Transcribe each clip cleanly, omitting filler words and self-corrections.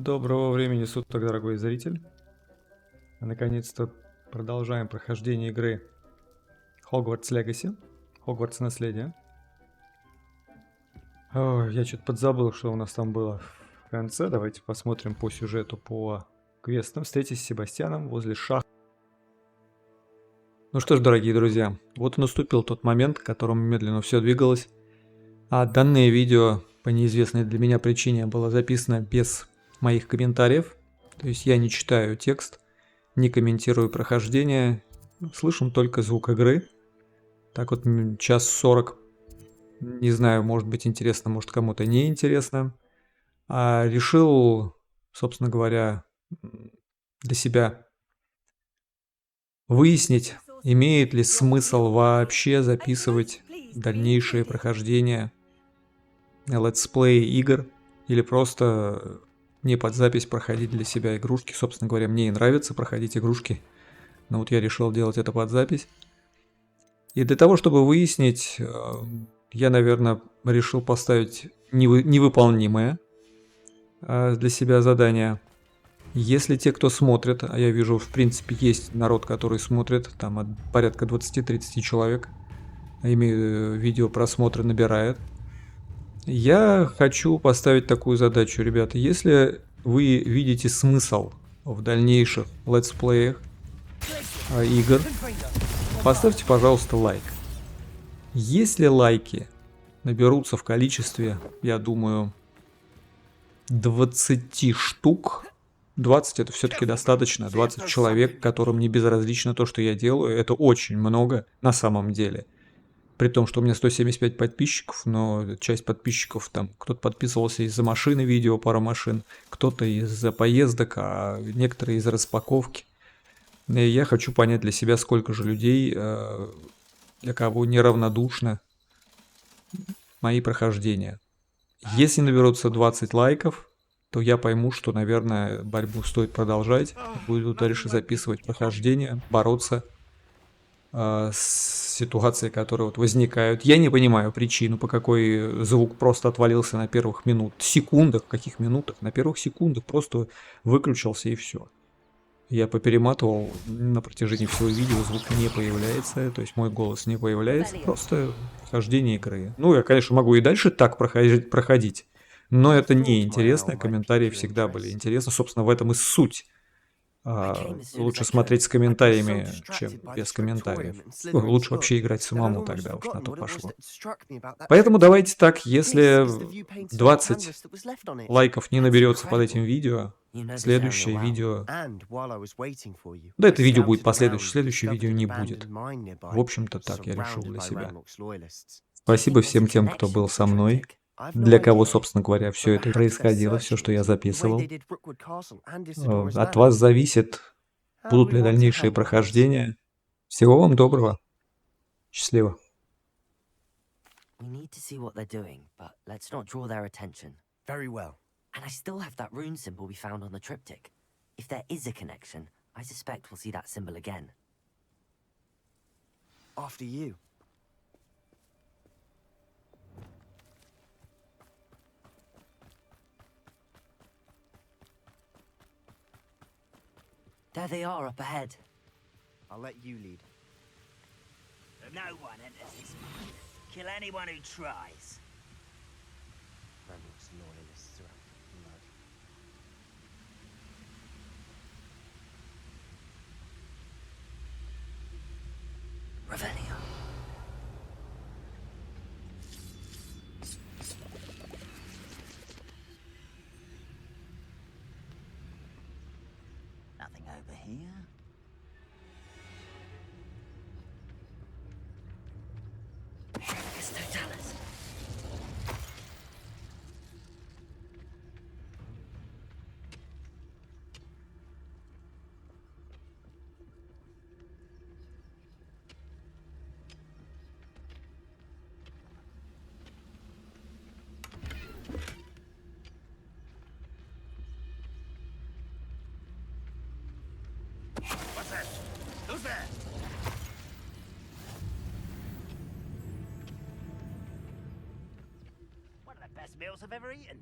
Доброго времени суток, дорогой зритель. Наконец-то продолжаем прохождение игры Hogwarts Legacy, Hogwarts наследие. Я что-то подзабыл, что у нас там было в конце. Давайте посмотрим по сюжету, по квестам. Встретитесь с Себастьяном возле шахты. Ну что ж, дорогие друзья, вот и наступил тот момент, к которому медленно все двигалось. А данное видео по неизвестной для меня причине было записано без моих комментариев. То есть я не читаю текст, не комментирую прохождение, слышим только звук игры. Так вот, час 40. Не знаю, может быть интересно, может кому-то не интересно. А решил, собственно говоря, для себя выяснить, имеет ли смысл вообще записывать дальнейшие прохождения летсплей игр, или просто не под запись проходить для себя игрушки. Собственно говоря, мне и нравится проходить игрушки, но вот я решил делать это под запись. И для того, чтобы выяснить, я, наверное, решил поставить невыполнимое для себя задание. Если те, кто смотрит, а я вижу, в принципе, есть народ, который смотрит, там от порядка 20-30 человек, имею видео просмотры набирает. Я хочу поставить такую задачу, ребята. Если вы видите смысл в дальнейших летсплеях игр, поставьте, пожалуйста, лайк. Если лайки наберутся в количестве, я думаю, 20 штук, 20 это все-таки достаточно, 20 человек, которым не безразлично то, что я делаю, это очень много на самом деле. При том, что у меня 175 подписчиков, но часть подписчиков там, кто-то подписывался из-за машины, видео, пара машин, кто-то из-за поездок, а некоторые из-за распаковки. И я хочу понять для себя, сколько же людей, для кого неравнодушно мои прохождения. Если наберутся 20 лайков, то я пойму, что, наверное, борьбу стоит продолжать. Буду дальше записывать прохождение, бороться с ситуацией, которые вот возникают. Я не понимаю причину, по какой звук просто отвалился на первых секундах, каких минутах, на первых секундах просто выключился и все. Я поперематывал на протяжении всего видео, звук не появляется, то есть мой голос не появляется, просто прохождение игры. Ну, я, конечно, могу и дальше так проходить, но это не интересно, комментарии всегда были интересны, собственно, в этом и суть. Лучше смотреть с комментариями, чем без комментариев. Лучше вообще играть самому, тогда уж на то пошло. Поэтому давайте так, если 20 лайков не наберется под этим видео, следующее видео... Да, это видео будет последующее, следующее видео не будет. В общем-то так я решил для себя. Спасибо всем тем, кто был со мной. Для кого, собственно говоря, все это происходило, все, что я записывал. От вас зависит, будут ли дальнейшие прохождения. Всего вам доброго. Счастливо. We need to see what they're doing, but let's not draw their attention. Very well. And I still have that rune symbol we found on the triptych. If there is a connection, I suspect we'll see that symbol again. After you. There they are up ahead. I'll let you lead. No one enters this mine. Kill anyone who tries. Randall's loyalists are out for blood. Revelio. Nothing over here. It's Totalis. What's that? Who's there? One of the best meals I've ever eaten.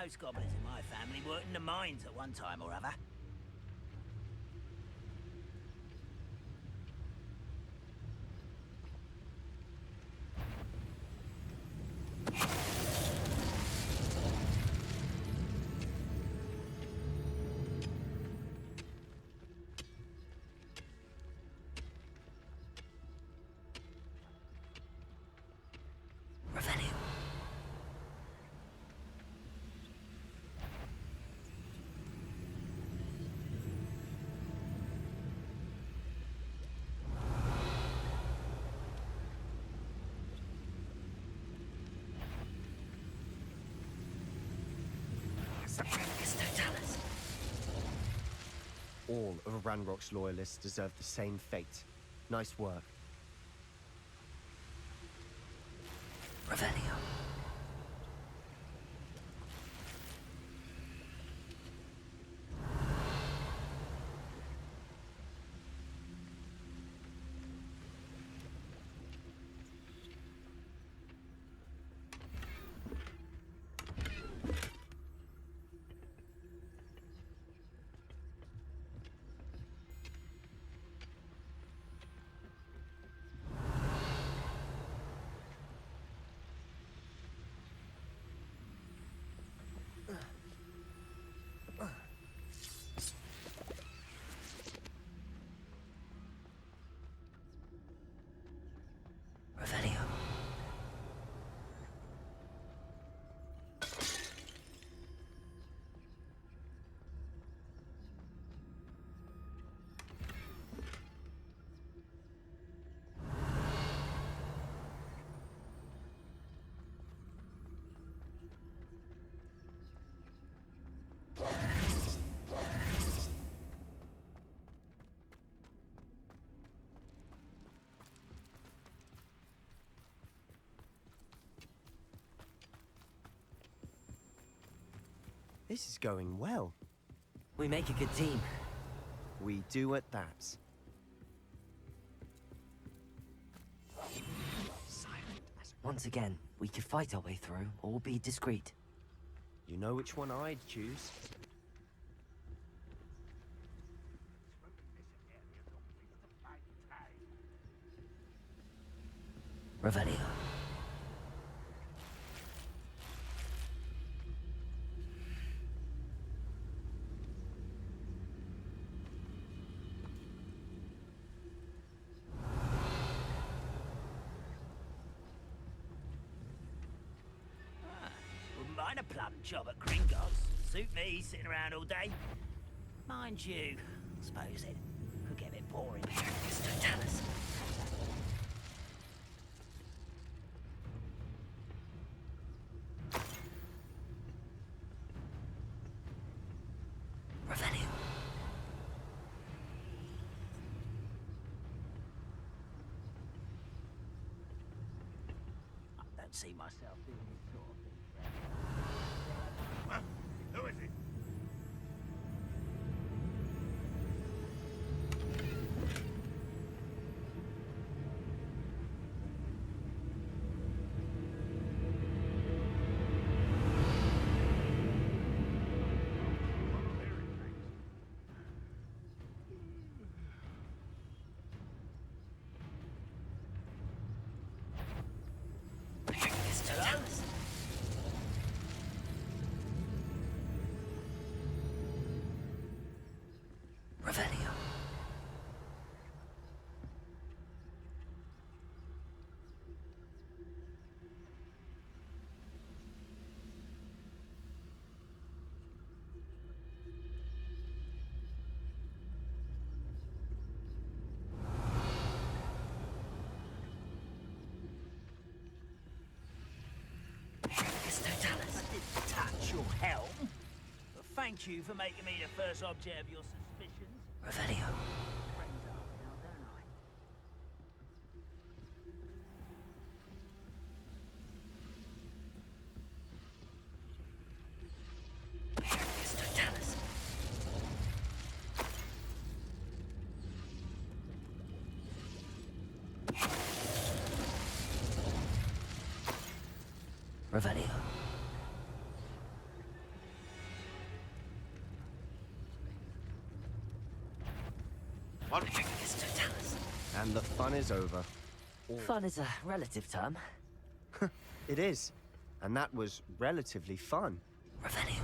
Most gobblers in my family worked in the mines at one time or other. All of Ranrock's loyalists deserve the same fate. Nice work. Revelio. Revelio. This is going well. We make a good team. We do at that. Once again, we could fight our way through or be discreet. You know which one I'd choose. Revelio. Wouldn't mind a plum job at Gringos. Suit me sitting around all day. Mind you, I suppose it could get a bit boring. Mr. Dallas. Revelio. I don't see myself doing this sort of thing. Who is it? Mr. Dallas. Revelio. Mr. Dallas. I didn't touch your helm. But thank you for making me the first object of your suspicions. Revelio. Friends are now, don't I? Mr. Dallas. Revelio. And the fun is over. Fun is a relative term. It is. And that was relatively fun. Revelio.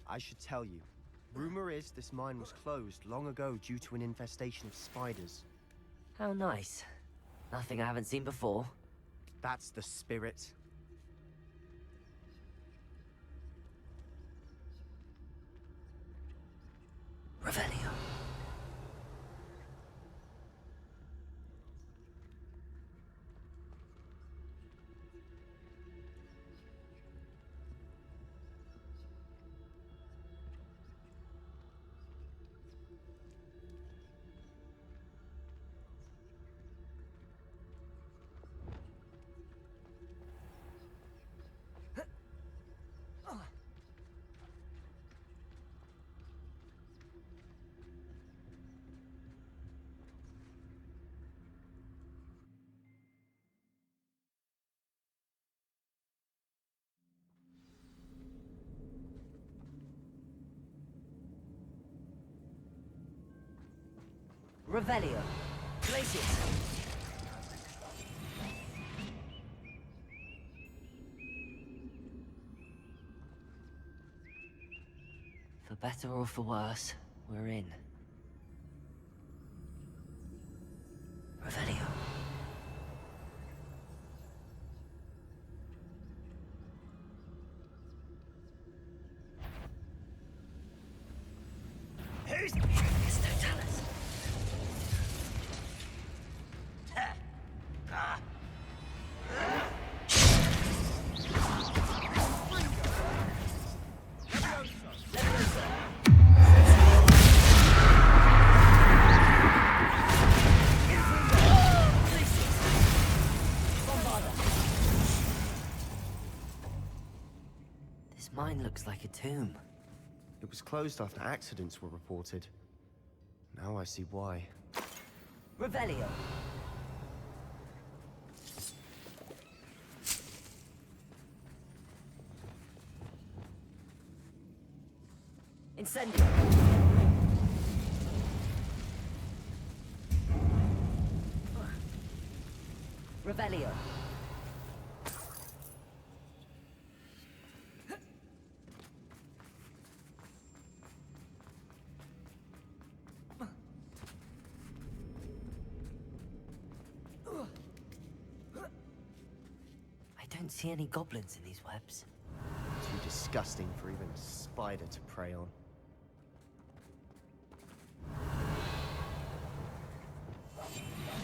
I should tell you. Rumor is this mine was closed long ago due to an infestation of spiders. How nice. Nothing I haven't seen before. That's the spirit. Revelio. Revelio. Place it. For better or for worse, we're in. Revelio. Who's It's Totalis. This mine looks like a tomb. It was closed after accidents were reported. Now I see why. Revelio. Incendio. Revelio. I don't see any goblins in these webs. Too disgusting for even a spider to prey on.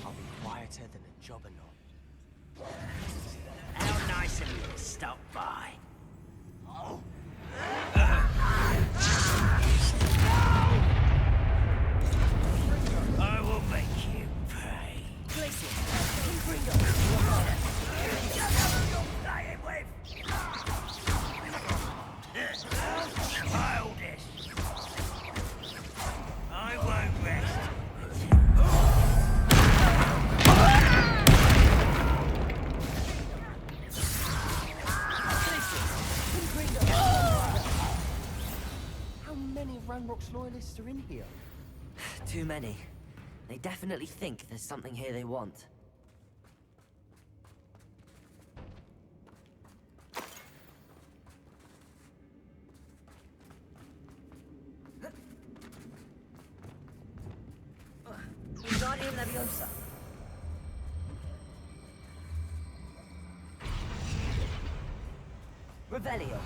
I'll be quieter than a jobberknoll. How nice of you to stop by. Oh. I will make you pay. Place it. Playing with. Childish. I won't rest. How many of Ranrock's loyalists are in here? Too many. They definitely think there's something here they want. Wingardium Leviosa. Revelio.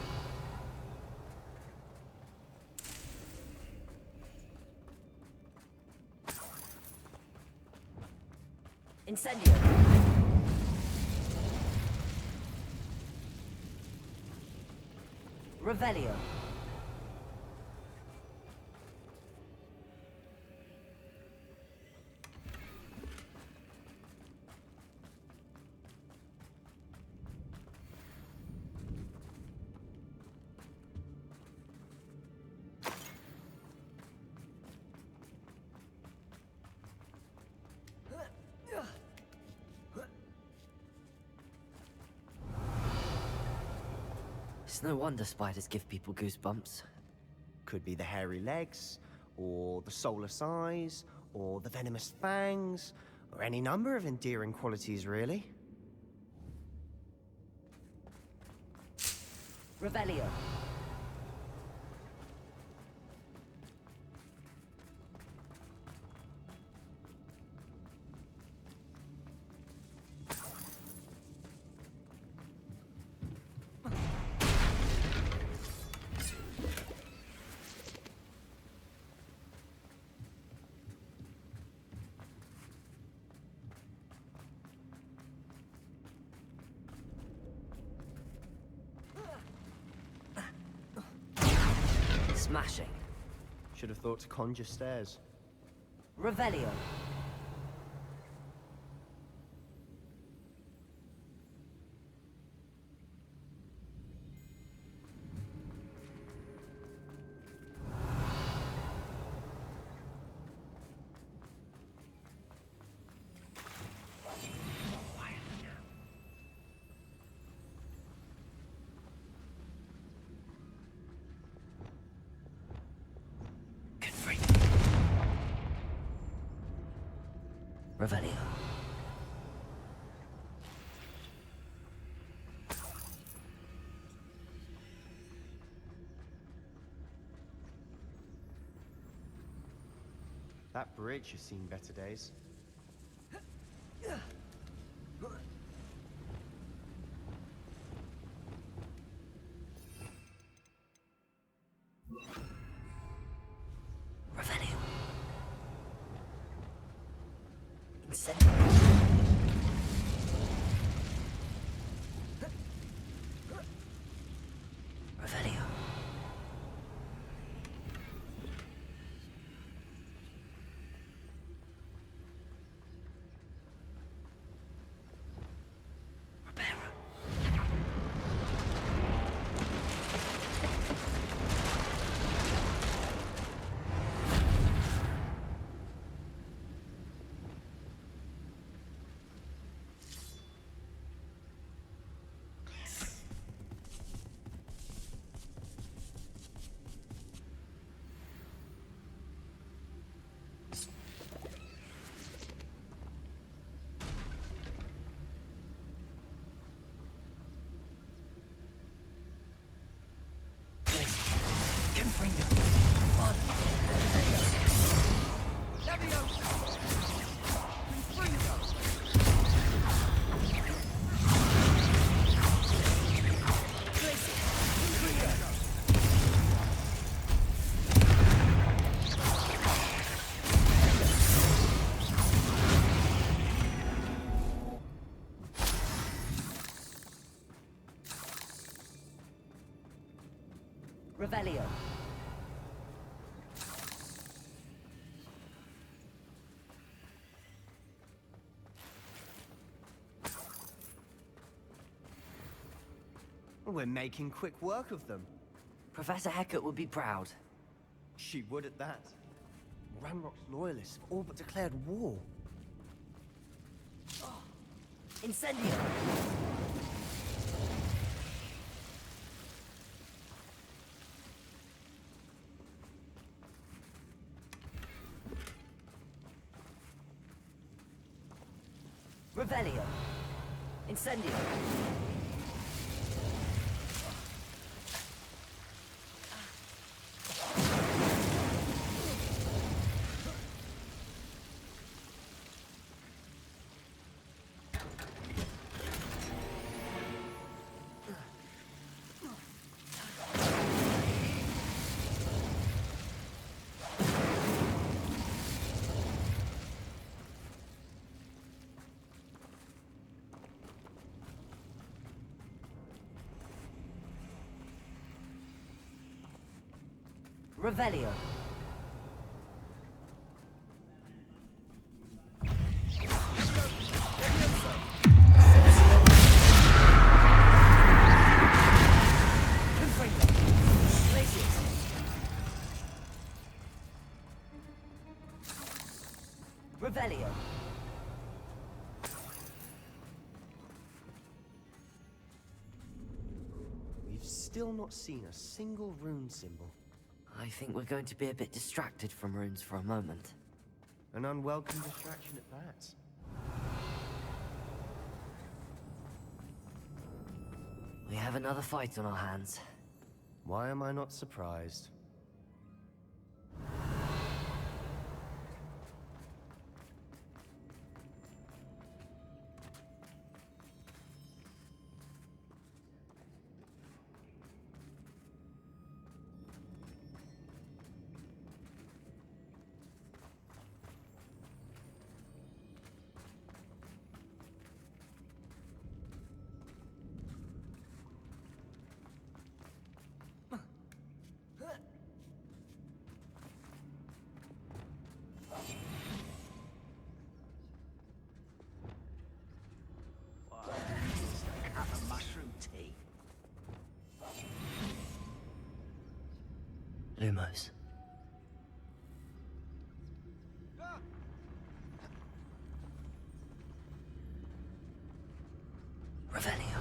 Incendio. Revelio. It's no wonder spiders give people goosebumps. Could be the hairy legs, or the soulless eyes, or the venomous fangs, or any number of endearing qualities, really. Revelio. Smashing. Should have thought to conjure stairs. Revelio. Revelio. That bridge has seen better days. Revelio. Revelio. Revelio. We're making quick work of them. Professor Hecat would be proud. She would at that. Ranrock's loyalists have all but declared war. Incendio. Revelio. Incendio. Revelio. Revelio. We've still not seen a single rune symbol. I think we're going to be a bit distracted from runes for a moment. An unwelcome distraction at that. We have another fight on our hands. Why am I not surprised? Cup of mushroom tea. Lumos. Revelio.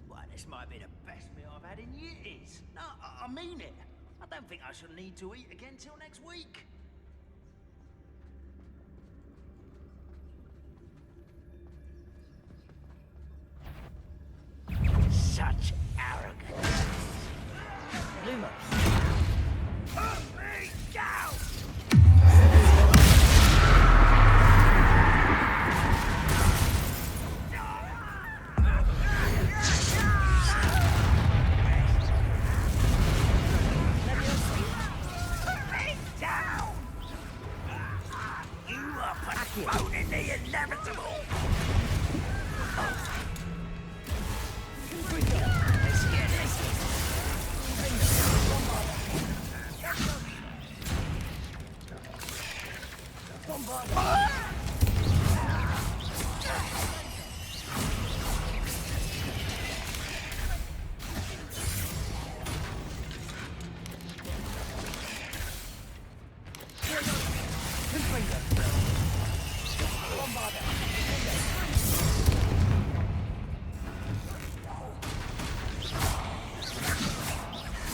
Well, this might be the best meal I've had in years. No, I mean it. I don't think I shall need to eat again till next week. Such arrogance. Lumos. Put me down! Put me down! You are postponing the inevitable! Let's get this!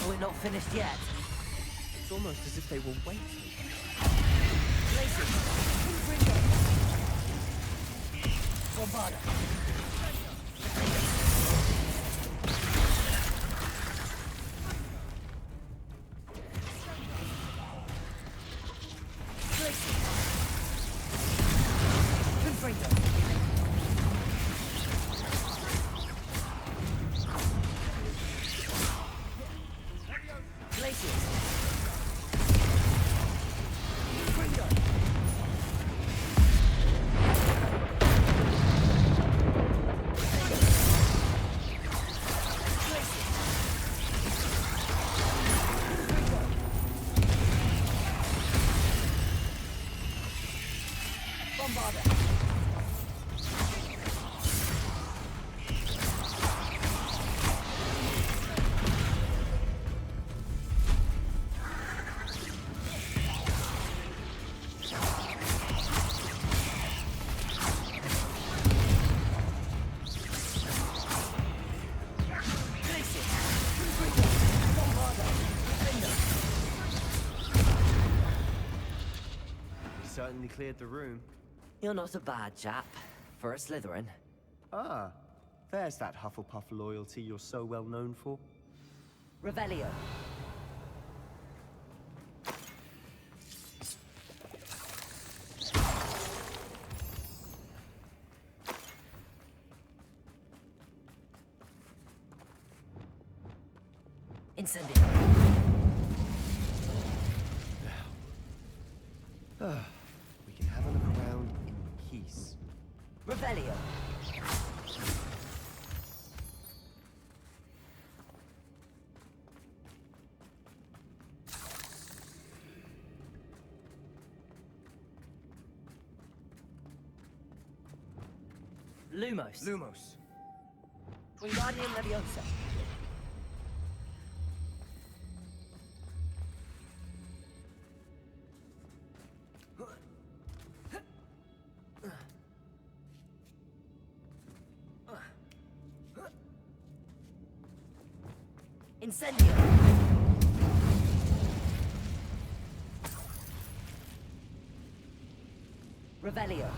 We're not finished yet. It's almost as if they were waiting. Certainly cleared the room. You're not a bad chap for a Slytherin. Ah, there's that Hufflepuff loyalty you're so well known for. Revelio. Incendio. We can have a look around in peace. Revelio. Lumos. Lumos. Wingardium Leviosa. Incendio. Revelio.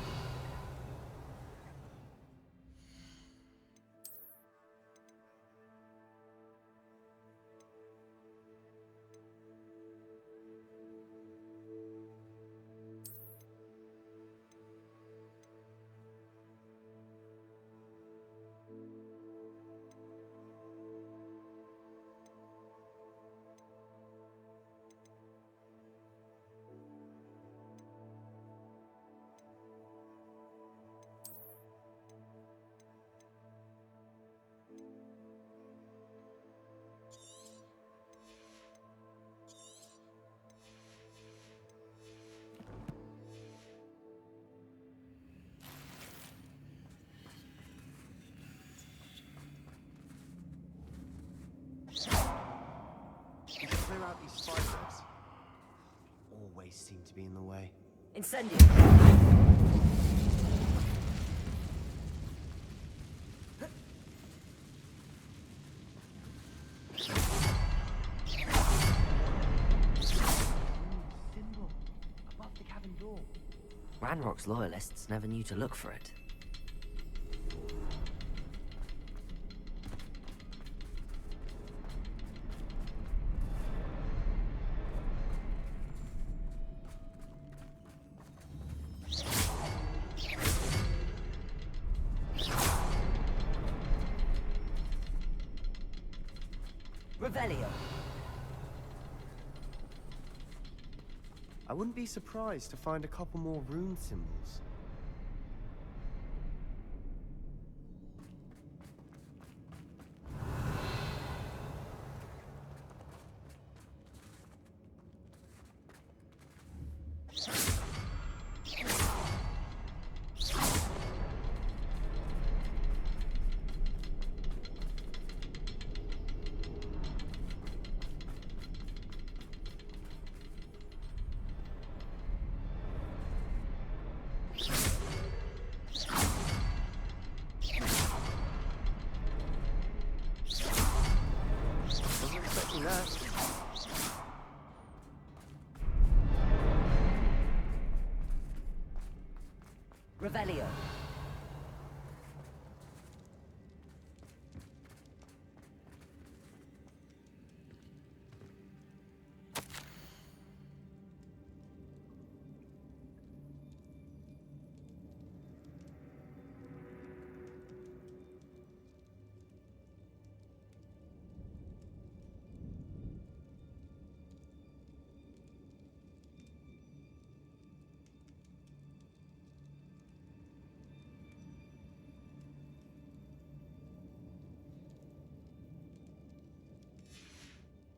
Clear out these spiders. Always seem to be in the way. Incendio. Symbol above the cabin door. Ranrock's loyalists never knew to look for it. Revelio. I wouldn't be surprised to find a couple more rune symbols. Wasn't expecting that. Revelio.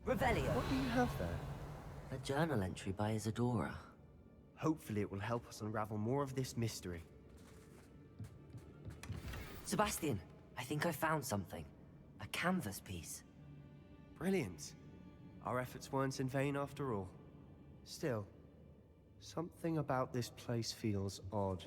Revelio. What do you have there? A journal entry by Isadora. Hopefully it will help us unravel more of this mystery. Sebastian, I think I found something. A canvas piece. Brilliant. Our efforts weren't in vain after all. Still, something about this place feels odd.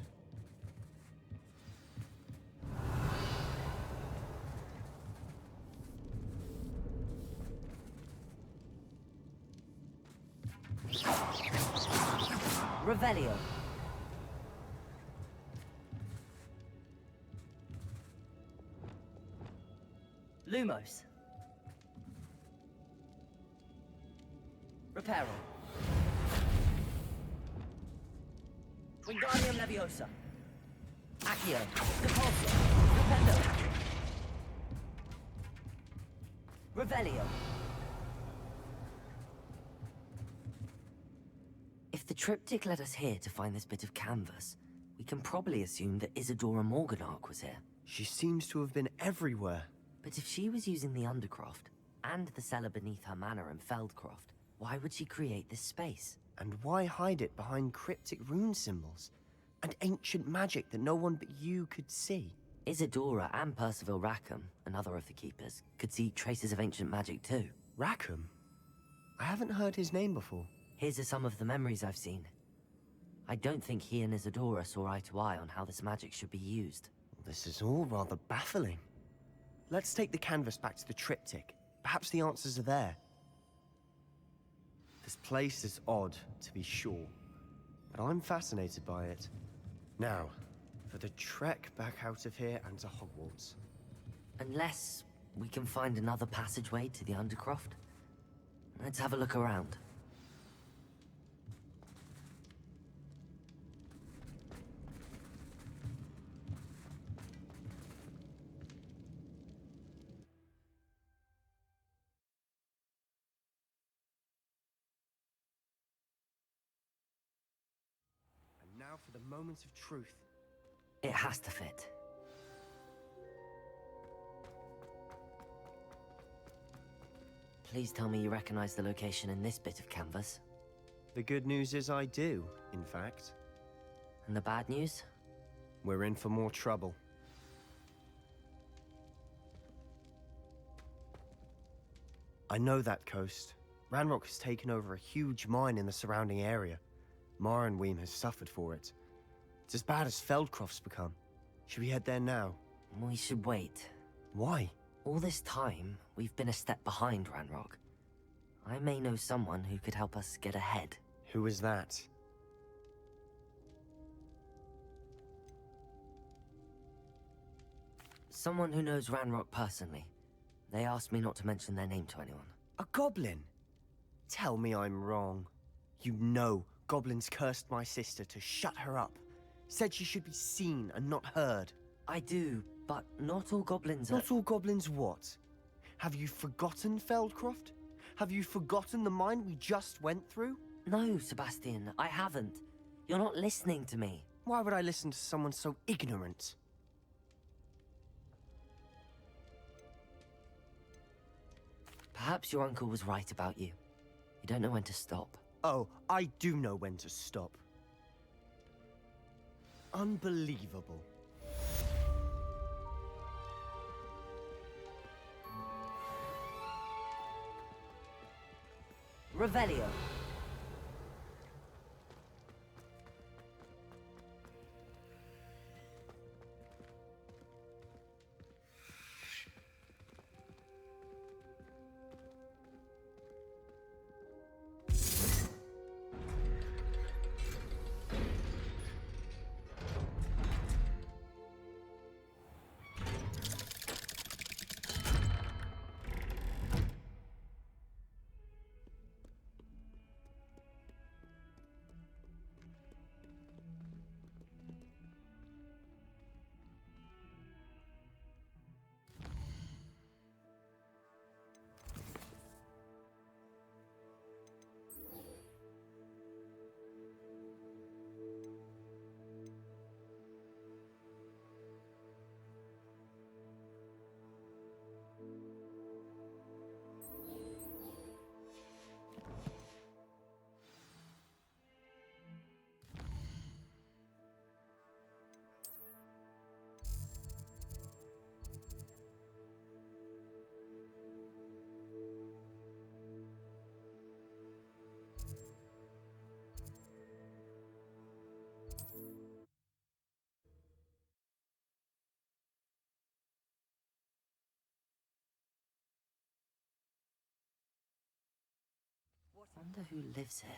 Revelio. Lumos. Reparo. Wingardium Leviosa. Accio. Depulso. Rependo. Revelio. If the triptych led us here to find this bit of canvas, we can probably assume that Isadora Morganark was here. She seems to have been everywhere. But if she was using the Undercroft, and the cellar beneath her manor in Feldcroft, why would she create this space? And why hide it behind cryptic rune symbols? And ancient magic that no one but you could see? Isadora and Percival Rackham, another of the keepers, could see traces of ancient magic too. Rackham? I haven't heard his name before. Here's some of the memories I've seen. I don't think he and Isadora saw eye to eye on how this magic should be used. This is all rather baffling. Let's take the canvas back to the triptych. Perhaps the answers are there. This place is odd, to be sure, but I'm fascinated by it. Now, for the trek back out of here and to Hogwarts. Unless we can find another passageway to the Undercroft. Let's have a look around. And now for the moment of truth. It has to fit. Please tell me you recognize the location in this bit of canvas. The good news is I do, in fact. And the bad news? We're in for more trouble. I know that coast. Ranrock has taken over a huge mine in the surrounding area. Mornweem has suffered for it. It's as bad as Feldcroft's become. Should we head there now? We should wait. Why? All this time, we've been a step behind Ranrock. I may know someone who could help us get ahead. Who is that? Someone who knows Ranrock personally. They asked me not to mention their name to anyone. A goblin? Tell me I'm wrong. You know goblins cursed my sister to shut her up. Said she should be seen and not heard. I do, but not all goblins are... Not all goblins what? Have you forgotten Feldcroft? Have you forgotten the mine we just went through? No, Sebastian, I haven't. You're not listening to me. Why would I listen to someone so ignorant? Perhaps your uncle was right about you. You don't know when to stop. Oh, I do know when to stop. Unbelievable. Revelio. Wonder who lives here.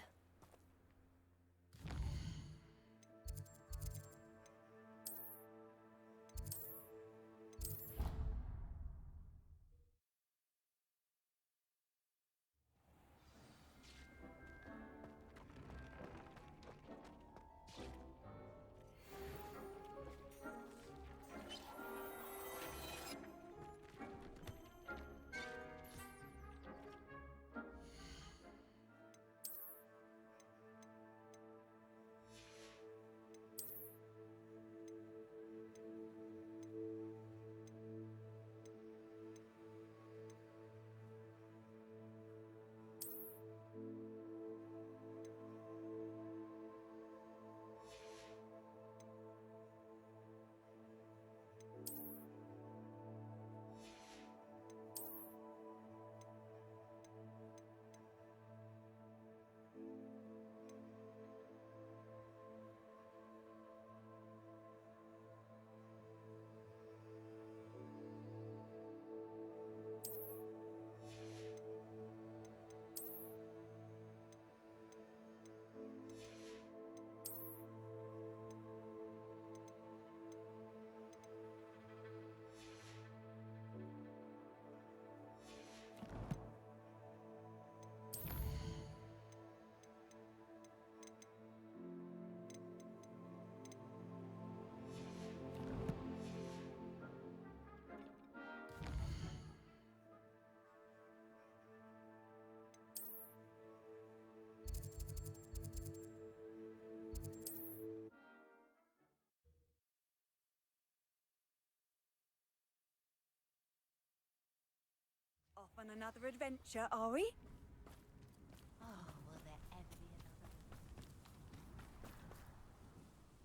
on another adventure, are we? Oh, will there ever be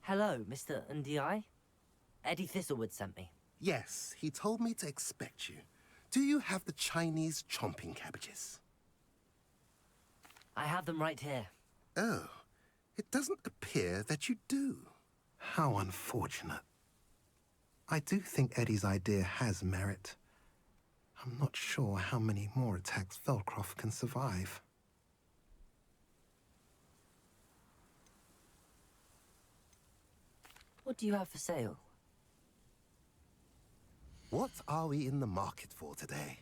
another? Hello, Mr. Ndi. Eddie Thistlewood sent me. Yes, he told me to expect you. Do you have the Chinese chomping cabbages? I have them right here. Oh, it doesn't appear that you do. How unfortunate. I do think Eddie's idea has merit. I'm not sure how many more attacks Feldcroft can survive. What do you have for sale? What are we in the market for today?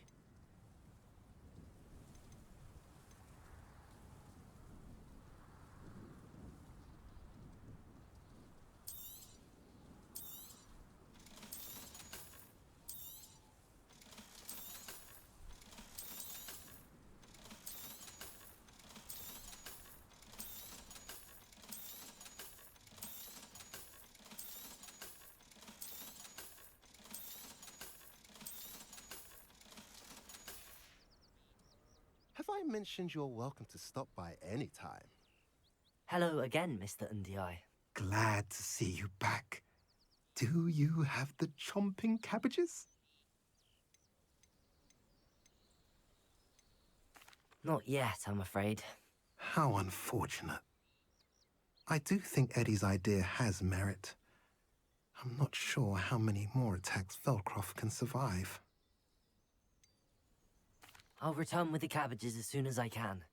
Have I mentioned you're welcome to stop by any time? Hello again, Mr. Ndi. Glad to see you back. Do you have the chomping cabbages? Not yet, I'm afraid. How unfortunate. I do think Eddie's idea has merit. I'm not sure how many more attacks Feldcroft can survive. I'll return with the cabbages as soon as I can.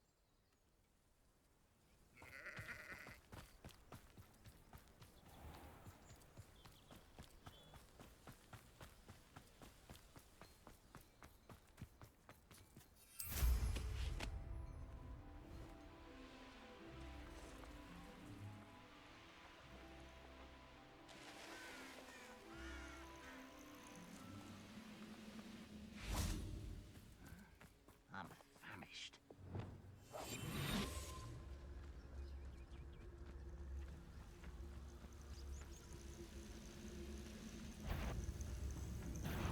I'm famished.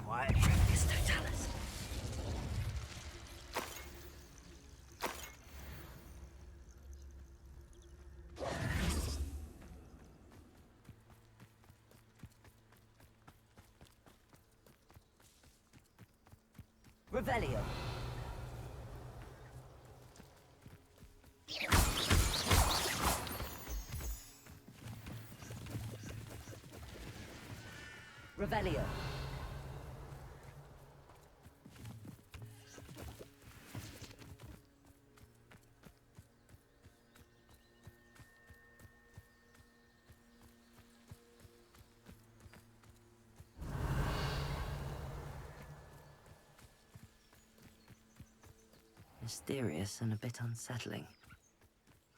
Quiet. Mr. Dallas. Revelio. Revelio. Mysterious and a bit unsettling.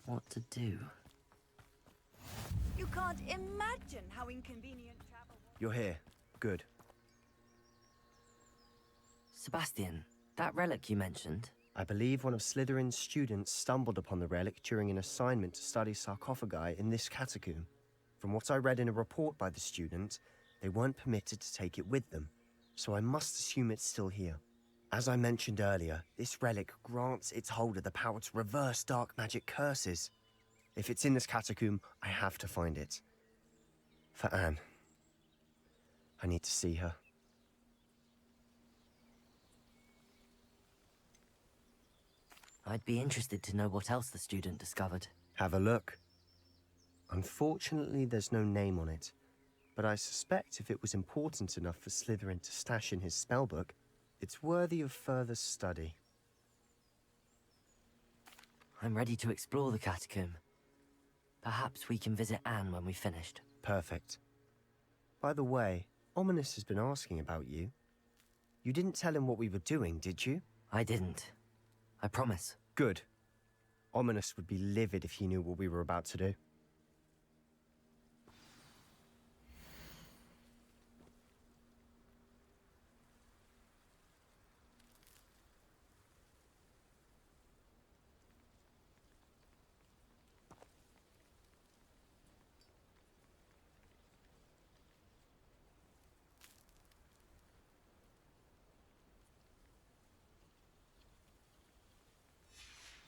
What to do? You can't imagine how inconvenient travel was. You're here. Good. Sebastian, that relic you mentioned, I believe one of Slytherin's students stumbled upon the relic during an assignment to study sarcophagi in this catacomb. From what I read in a report by the student, they weren't permitted to take it with them, so I must assume it's still here. As I mentioned earlier, this relic grants its holder the power to reverse dark magic curses. If it's in this catacomb, I have to find it. For Anne. I need to see her. I'd be interested to know what else the student discovered. Have a look. Unfortunately, there's no name on it, but I suspect if it was important enough for Slytherin to stash in his spellbook, it's worthy of further study. I'm ready to explore the catacomb. Perhaps we can visit Anne when we've finished. Perfect. By the way, Ominous has been asking about you. You didn't tell him what we were doing, did you? I didn't. I promise. Good. Ominous would be livid if he knew what we were about to do.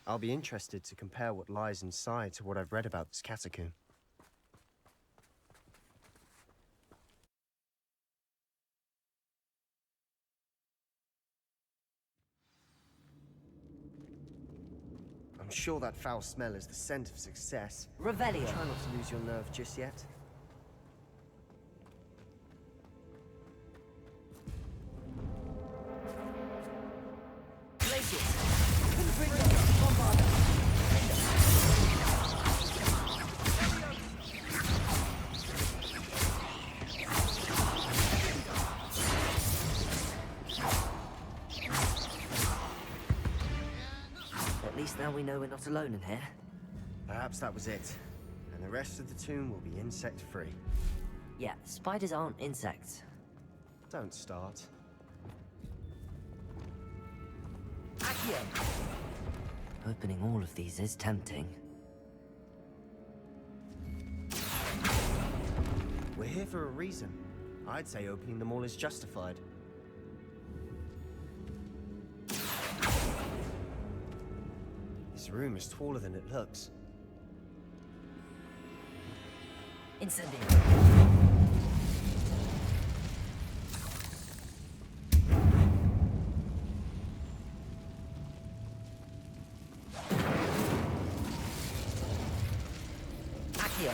I'll be interested to compare what lies inside to what I've read about this catacomb. I'm sure that foul smell is the scent of success. Revelio. Try not to lose your nerve just yet. Place it. Confringo. Bombarda. At least now we know we're not alone in here. Perhaps that was it. And the rest of the tomb will be insect-free. Yeah, spiders aren't insects. Don't start. Accio! Opening all of these is tempting. We're here for a reason. I'd say opening them all is justified. This room is taller than it looks. Incendio. Accio.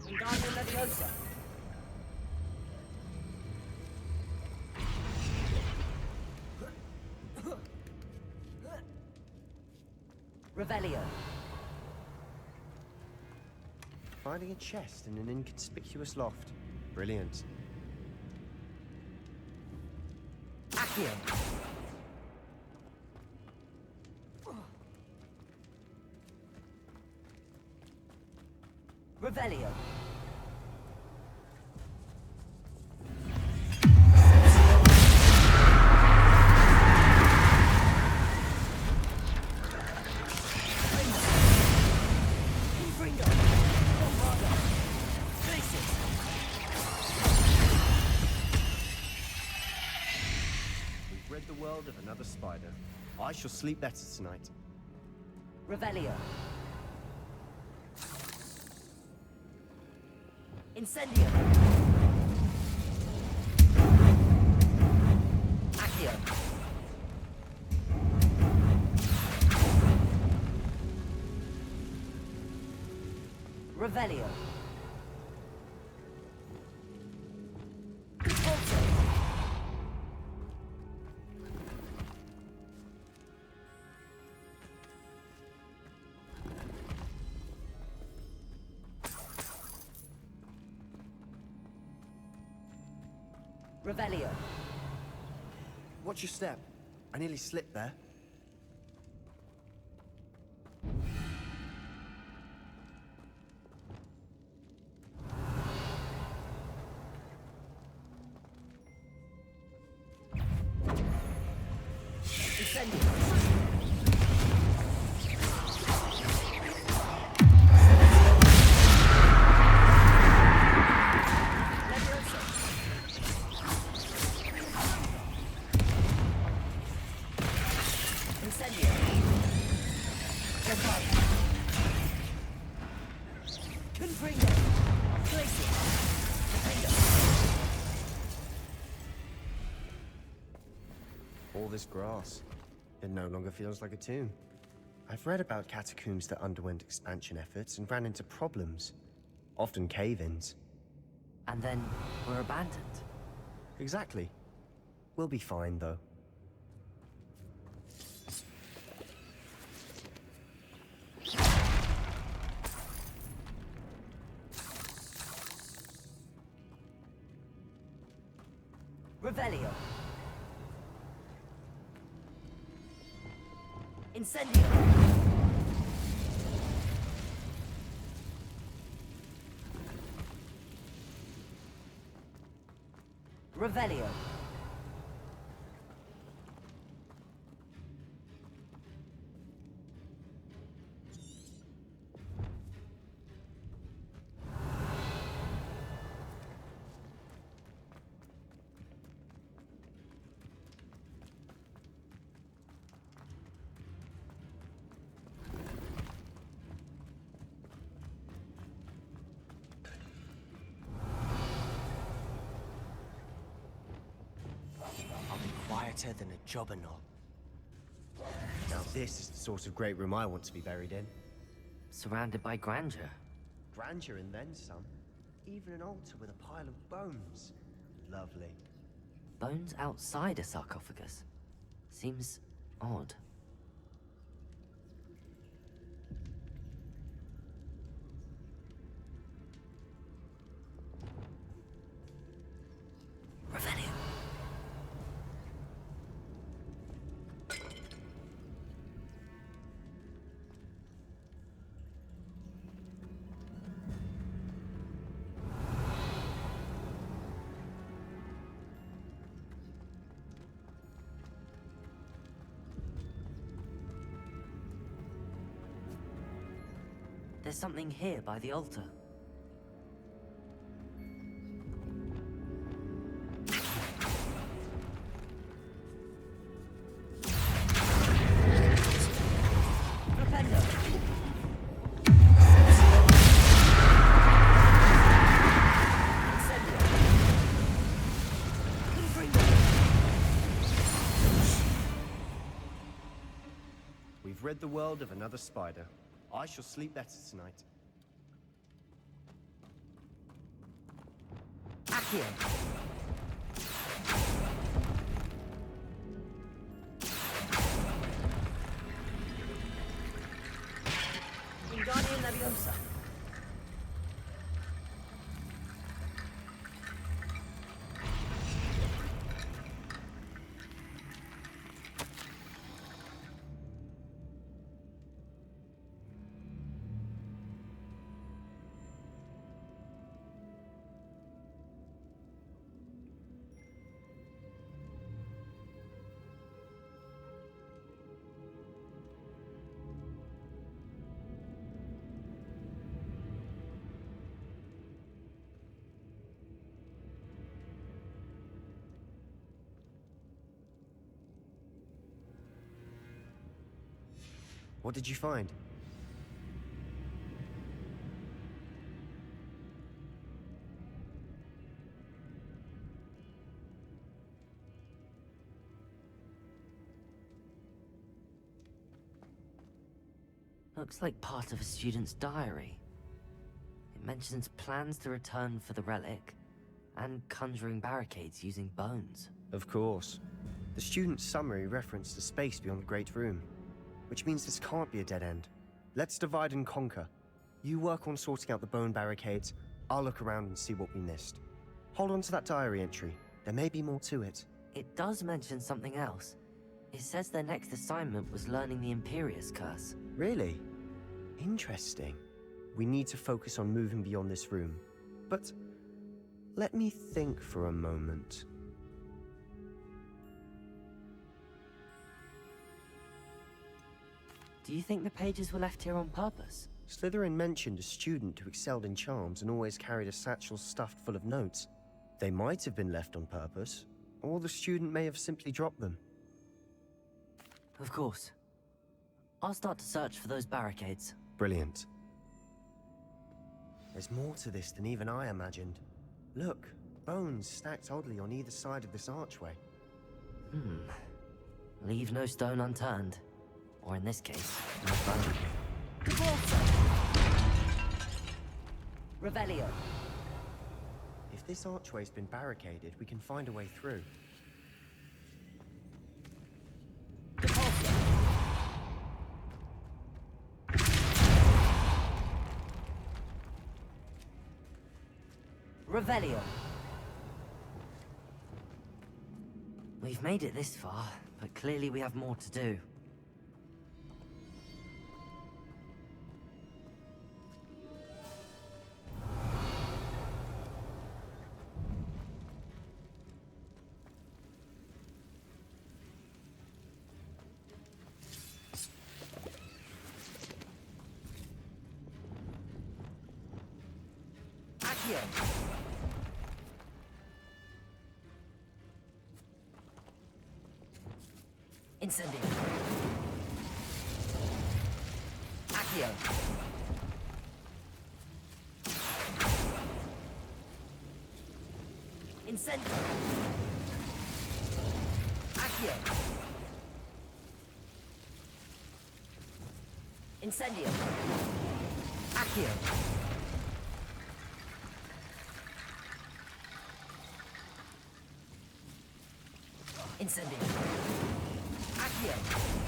Wingardium Leviosa. Revelio. Finding a chest in an inconspicuous loft. Brilliant. Accio. Revelio. Confringo. Bombarda. Place it. We've read the world of another spider. I shall sleep better tonight. Revelio. Incendio. Accio. Revelio. Volto. Revelio. Watch your step. I nearly slipped there. Incendio. Leviosa. Incendio. Bombarda. Confringo. Place it. Confringo. All this grass. It no longer feels like a tomb. I've read about catacombs that underwent expansion efforts and ran into problems. Often cave-ins. And then we're abandoned. Exactly. We'll be fine, though. Revelio. Incendio. Revelio. Better than a jobberknoll. Now this is the sort of great room I want to be buried in. Surrounded by grandeur. Grandeur and then some. Even an altar with a pile of bones. Lovely. Bones outside a sarcophagus. Seems odd. Revelio. There's something here by the altar. We've rid the world of another spider. I shall sleep better tonight. Accio. Wingardium Leviosa. What did you find? Looks like part of a student's diary. It mentions plans to return for the relic and conjuring barricades using bones. Of course. The student's summary referenced a space beyond the Great Room, which means this can't be a dead end. Let's divide and conquer. You work on sorting out the bone barricades, I'll look around and see what we missed. Hold on to that diary entry. There may be more to it. It does mention something else. It says their next assignment was learning the Imperius Curse. Really? Interesting. We need to focus on moving beyond this room. But let me think for a moment. Do you think the pages were left here on purpose? Slytherin mentioned a student who excelled in charms and always carried a satchel stuffed full of notes. They might have been left on purpose, or the student may have simply dropped them. Of course. I'll start to search for those barricades. Brilliant. There's more to this than even I imagined. Look, bones stacked oddly on either side of this archway. Leave no stone unturned. Or in this case, no bone. Revelio. If this archway's been barricaded, we can find a way through. Revelio. We've made it this far, but clearly we have more to do. Incendio. Accio. Incendio. Accio. Accio. Incendio. Accio. Incendio. Accio.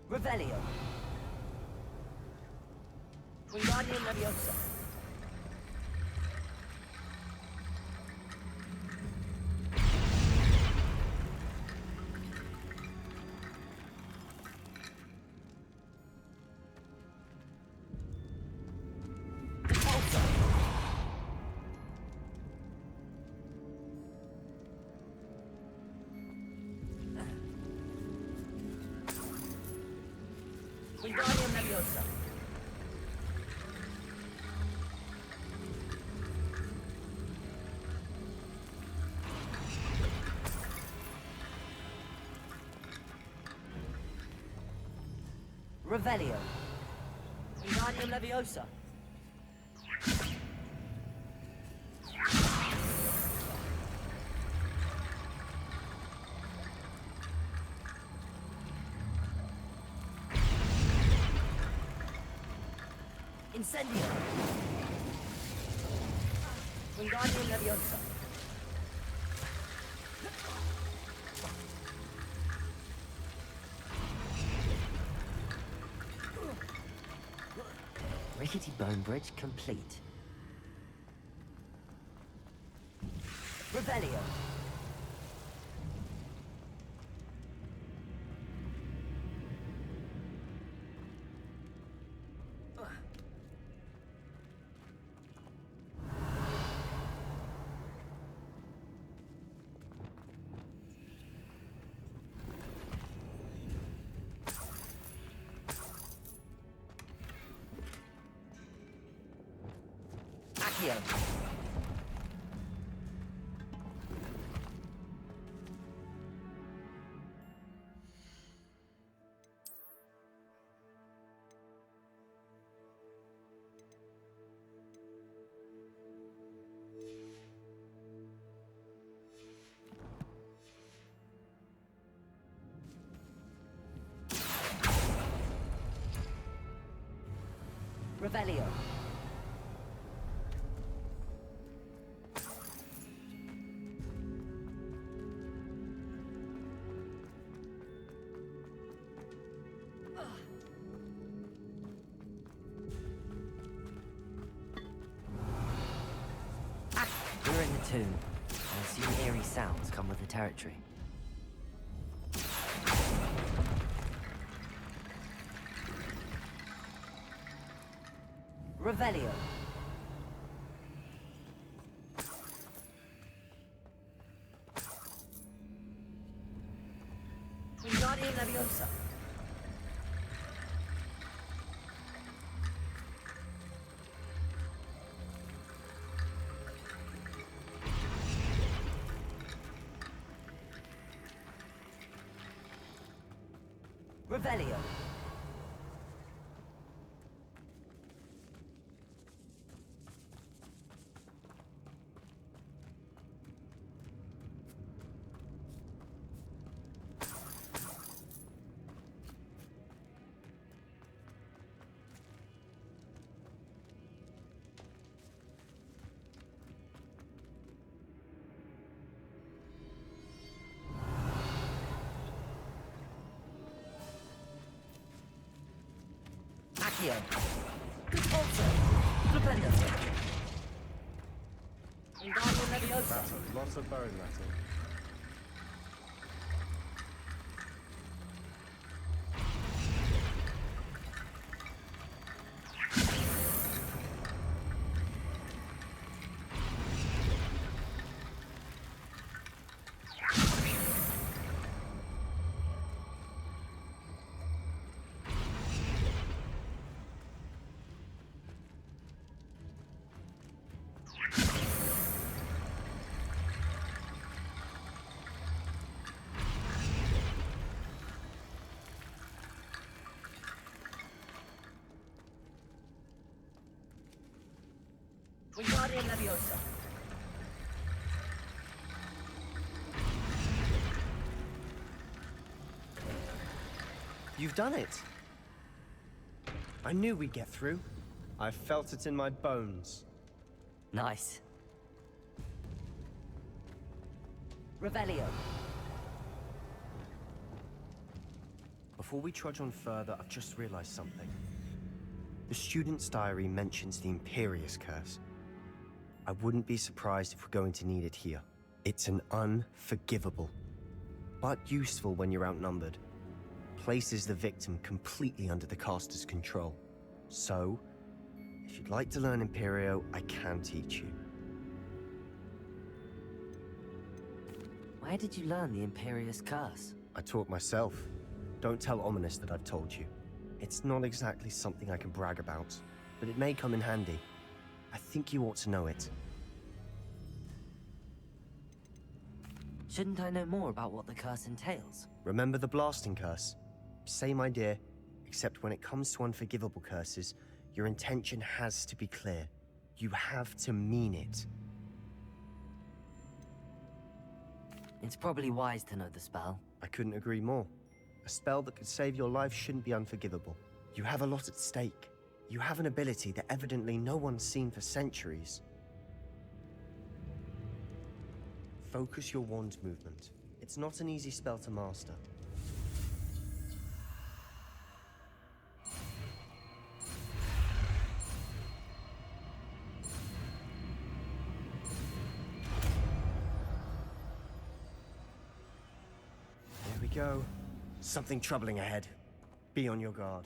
Revelio. Wingardium Leviosa. Repulsor. Wingardium Leviosa. Revelio. Wingardium Leviosa. Incendio. Wingardium Leviosa. Rickety bone bridge complete. Revelio. Accio. Revelio. We're in the tomb. I assume eerie sounds come with the territory. Revelio. Wingardium Leviosa. Revelio. Accio. Repulsor. Flipendo. Wingardium Leviosa. Battle, lots of bone metal. You've done it. I knew we'd get through. I felt it in my bones. Nice. Revelio. Before we trudge on further, I've just realized something. The student's diary mentions the Imperious Curse. I wouldn't be surprised if we're going to need it here. It's an unforgivable, but useful when you're outnumbered. Places the victim completely under the caster's control. So, if you'd like to learn Imperio, I can teach you. Where did you learn the Imperious Curse? I taught myself. Don't tell Ominous that I've told you. It's not exactly something I can brag about, but it may come in handy. I think you ought to know it. Shouldn't I know more about what the curse entails? Remember the blasting curse? Same idea, except when it comes to unforgivable curses, your intention has to be clear. You have to mean it. It's probably wise to know the spell. I couldn't agree more. A spell that could save your life shouldn't be unforgivable. You have a lot at stake. You have an ability that evidently no one's seen for centuries. Focus your wand movement. It's not an easy spell to master. Here we go. Something troubling ahead. Be on your guard.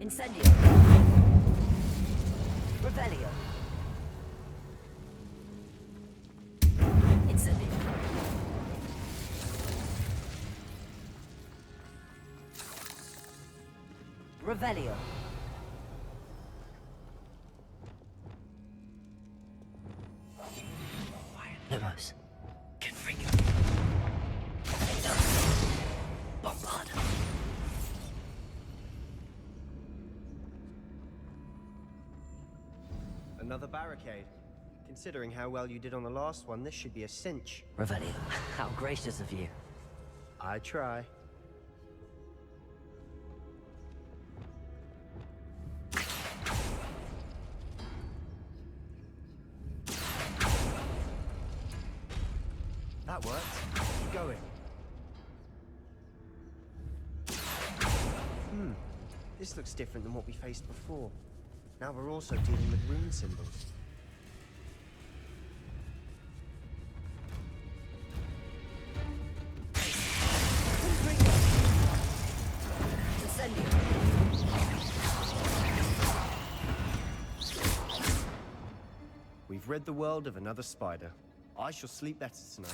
Incendio. Revelio. Incendio. Revelio. Lumos. Confringo. Bombard. Another barricade. Considering how well you did on the last one, this should be a cinch. Revelio. How gracious of you. I try. That worked. Keep going. This looks different than what we faced before. Now we're also dealing with rune symbols. We've rid the world of another spider. I shall sleep better tonight.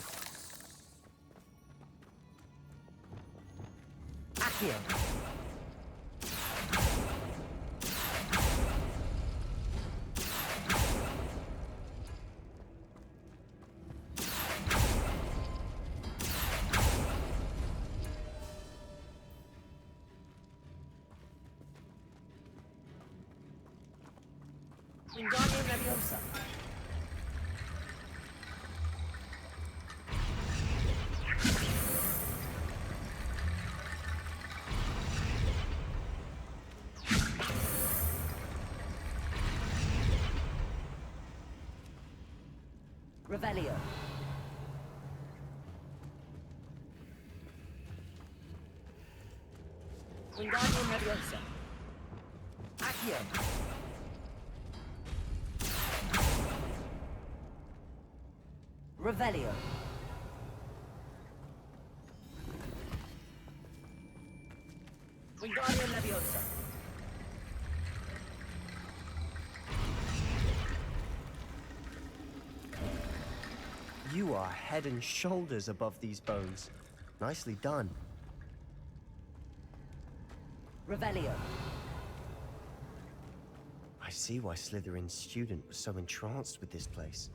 Accio. Wingardium Leviosa. Revelio. Wingardium Leviosa. Accio. Revelio. Wingardium Leviosa. You are head and shoulders above these bones. Nicely done. Revelio. I see why Slytherin's student was so entranced with this place.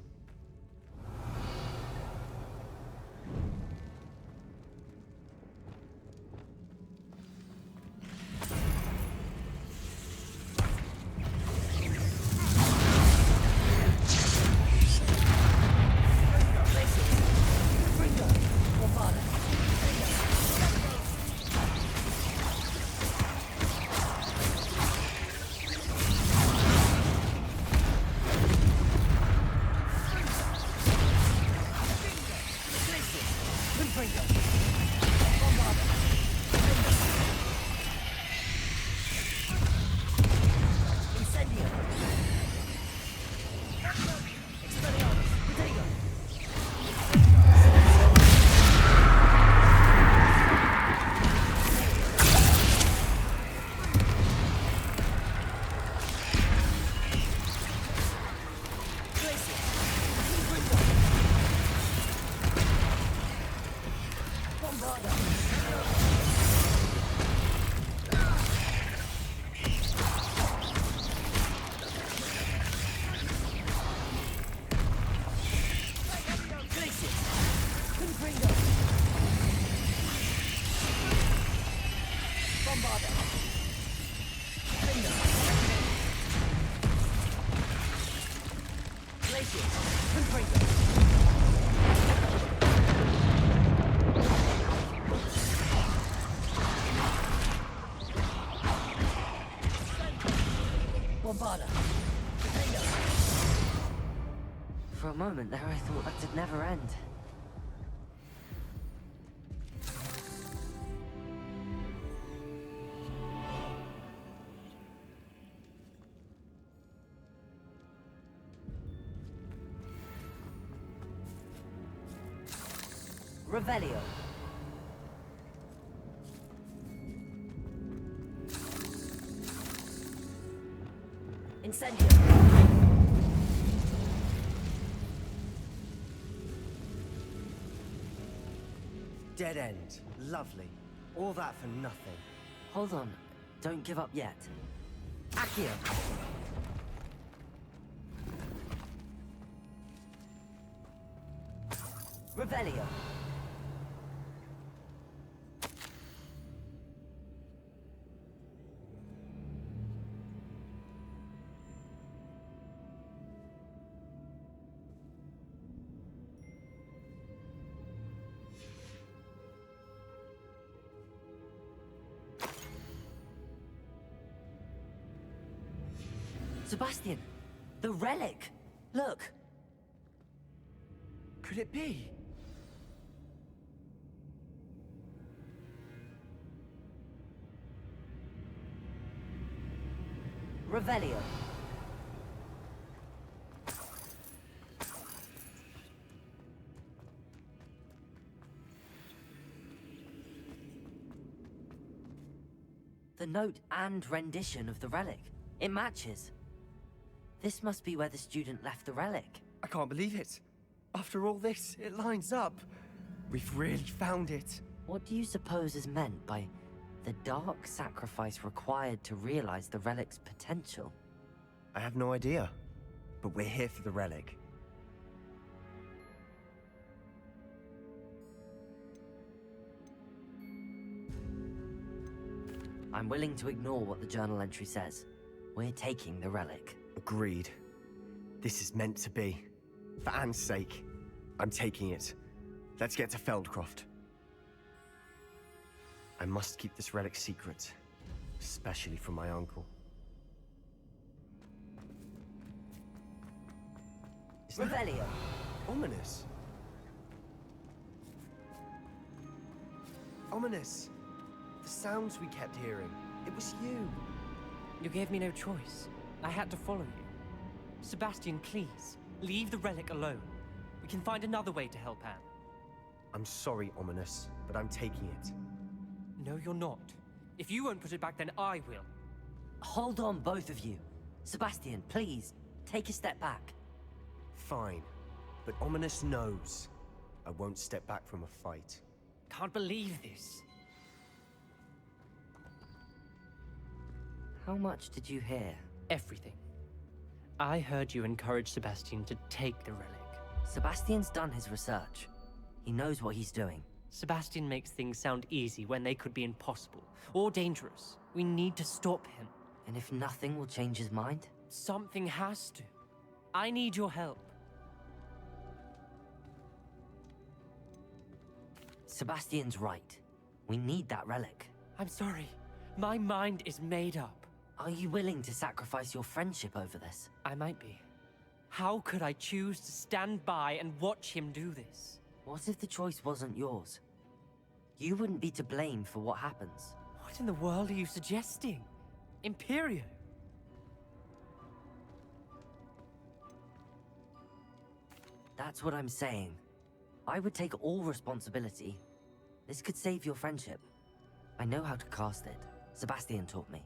For a moment there, I thought that'd never end. Revelio. Incendio. Dead end. Lovely. All that for nothing. Hold on. Don't give up yet. Accio. Revelio. Sebastian, the relic. Look. Could it be? Revelio. The note and rendition of the relic. It matches. This must be where the student left the relic. I can't believe it. After all this, it lines up. We've really found it. What do you suppose is meant by the dark sacrifice required to realize the relic's potential? I have no idea. But we're here for the relic. I'm willing to ignore what the journal entry says. We're taking the relic. Agreed. This is meant to be. For Anne's sake, I'm taking it. Let's get to Feldcroft. I must keep this relic secret, especially from my uncle. Isn't that Revelio. ominous? Ominous. The sounds we kept hearing. It was you. You gave me no choice. I had to follow you. Sebastian, please, leave the relic alone. We can find another way to help Anne. I'm sorry, Ominous, but I'm taking it. No, you're not. If you won't put it back, then I will. Hold on, both of you. Sebastian, please, take a step back. Fine, but Ominous knows I won't step back from a fight. Can't believe this. How much did you hear? Everything. I heard you encourage Sebastian to take the relic. Sebastian's done his research. He knows what he's doing. Sebastian makes things sound easy when they could be impossible or dangerous. We need to stop him. And if nothing will change his mind? Something has to. I need your help. Sebastian's right. We need that relic. I'm sorry. My mind is made up. Are you willing to sacrifice your friendship over this? I might be. How could I choose to stand by and watch him do this? What if the choice wasn't yours? You wouldn't be to blame for what happens. What in the world are you suggesting? Imperio? That's what I'm saying. I would take all responsibility. This could save your friendship. I know how to cast it. Sebastian taught me.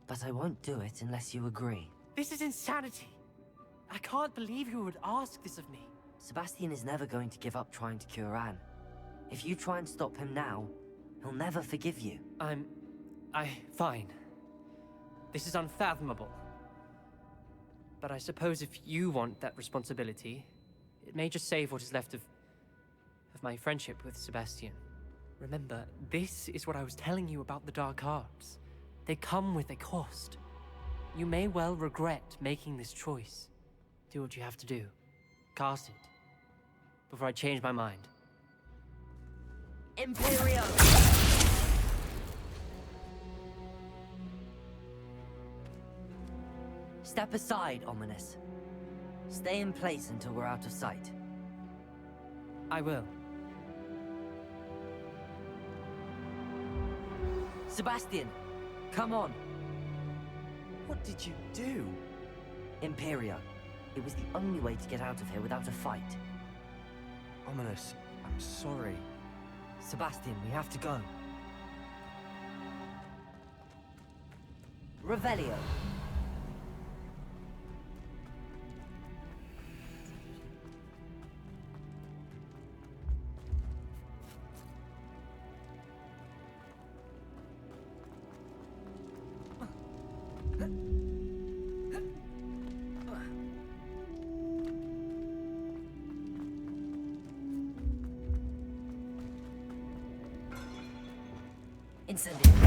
But I won't do it unless you agree. This is insanity. I can't believe you would ask this of me. Sebastian is never going to give up trying to cure Anne. If you try and stop him now, he'll never forgive you. Fine. This is unfathomable. But I suppose if you want that responsibility, it may just save what is left of my friendship with Sebastian. Remember, this is what I was telling you about the dark arts. They come with a cost. You may well regret making this choice. Do what you have to do. Cast it. Before I change my mind. Imperio! Step aside, Ominous. Stay in place until we're out of sight. I will. Sebastian, come on. What did you do? Imperio. It was the only way to get out of here without a fight. Ominous, I'm sorry. Sebastian, we have to go. Revelio. Incendio.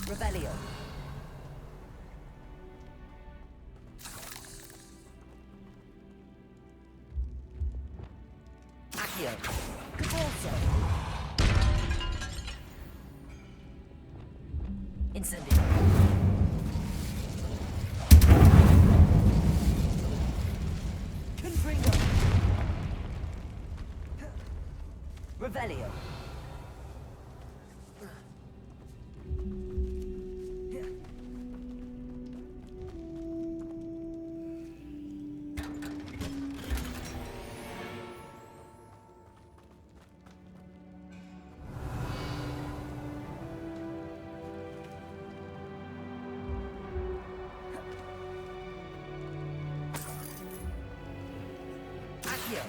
Revelio. Accio. Corso. Accio.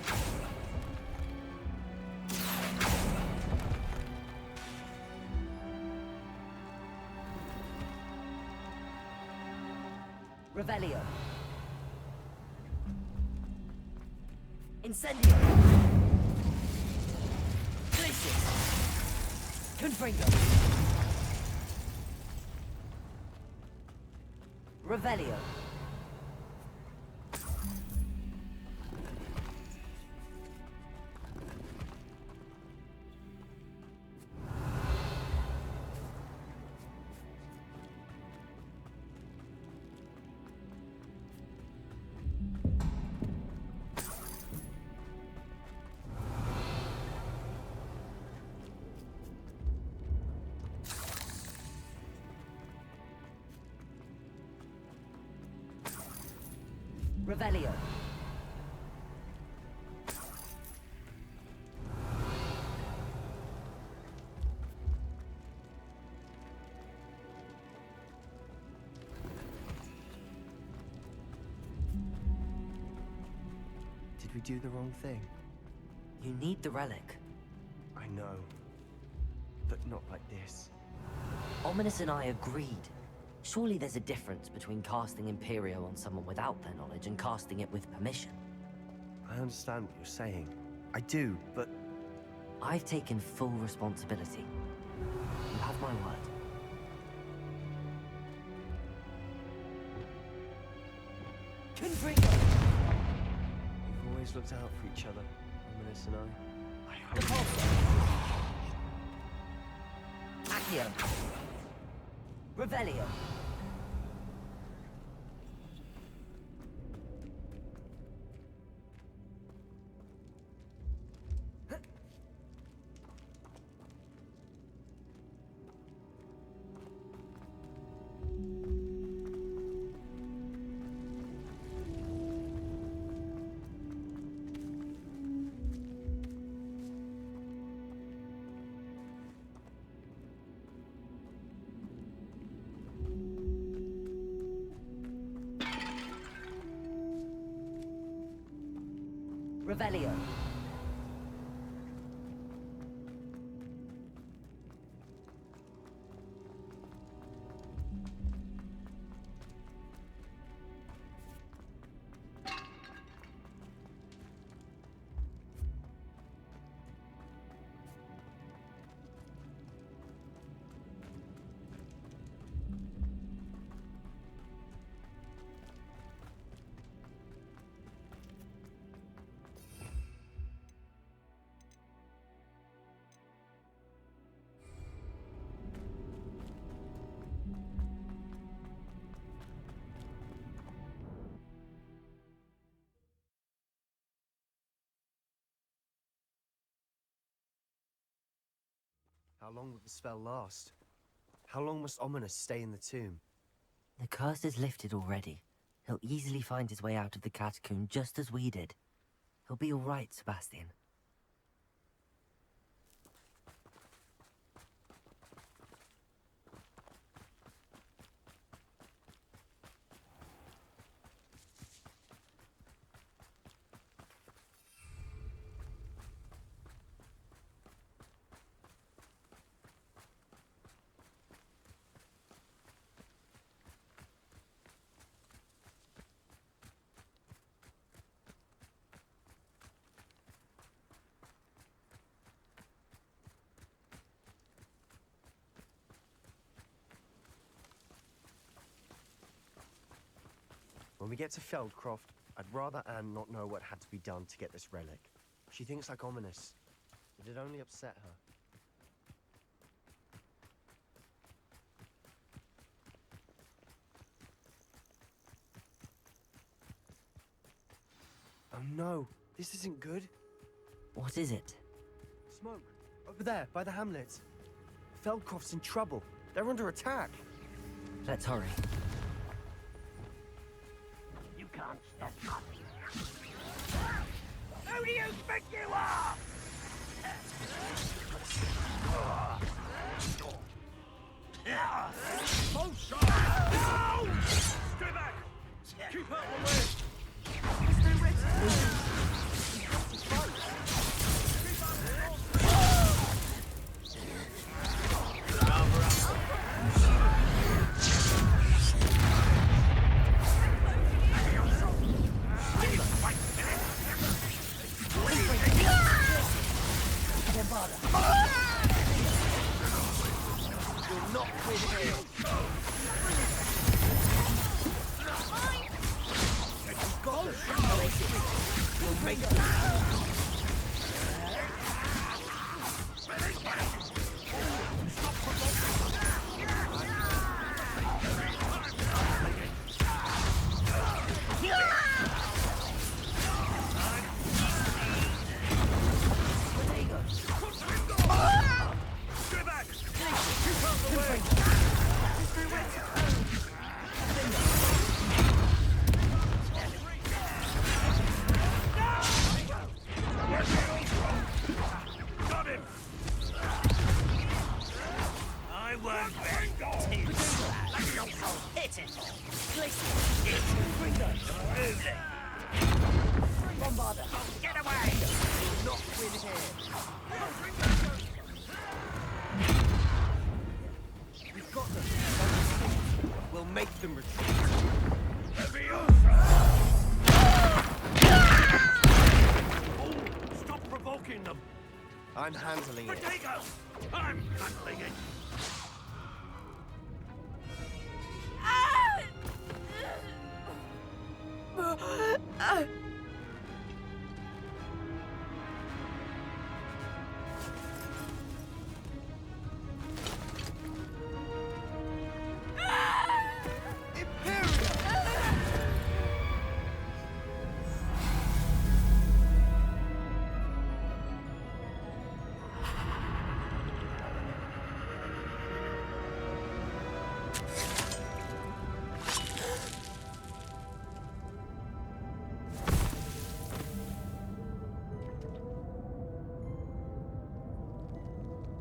Revelio. Incendio. Glacius. Confringo. Revelio. Revelio. Did we do the wrong thing? You need the relic. I know. But not like this. Ominous and I agreed. Surely there's a difference between casting Imperio on someone without their knowledge and casting it with permission. I understand what you're saying. I do, but I've taken full responsibility. You have my word. Confringo! we've always looked out for each other, Ominous and I hope. Accio. Revelio. Revelio. How long will the spell last? How long must Ominous stay in the tomb? The curse is lifted already. He'll easily find his way out of the catacomb just as we did. He'll be all right, Sebastian. When we get to Feldcroft, I'd rather Anne not know what had to be done to get this relic. She thinks like Ominous. It'd only upset her. Oh no, this isn't good. What is it? Smoke, over there, by the hamlet. Feldcroft's in trouble. They're under attack. Let's hurry. You can't stop me. Who do you think you are? Oh, shot! No! Stay back! Keep out of the way! Stay ready! pitiful. Listen. Bring them. Bombarder. Get away. You'll not win here. We've got them. We'll make them retreat. Stop provoking them! I'm handling it. Potato! I'm handling it!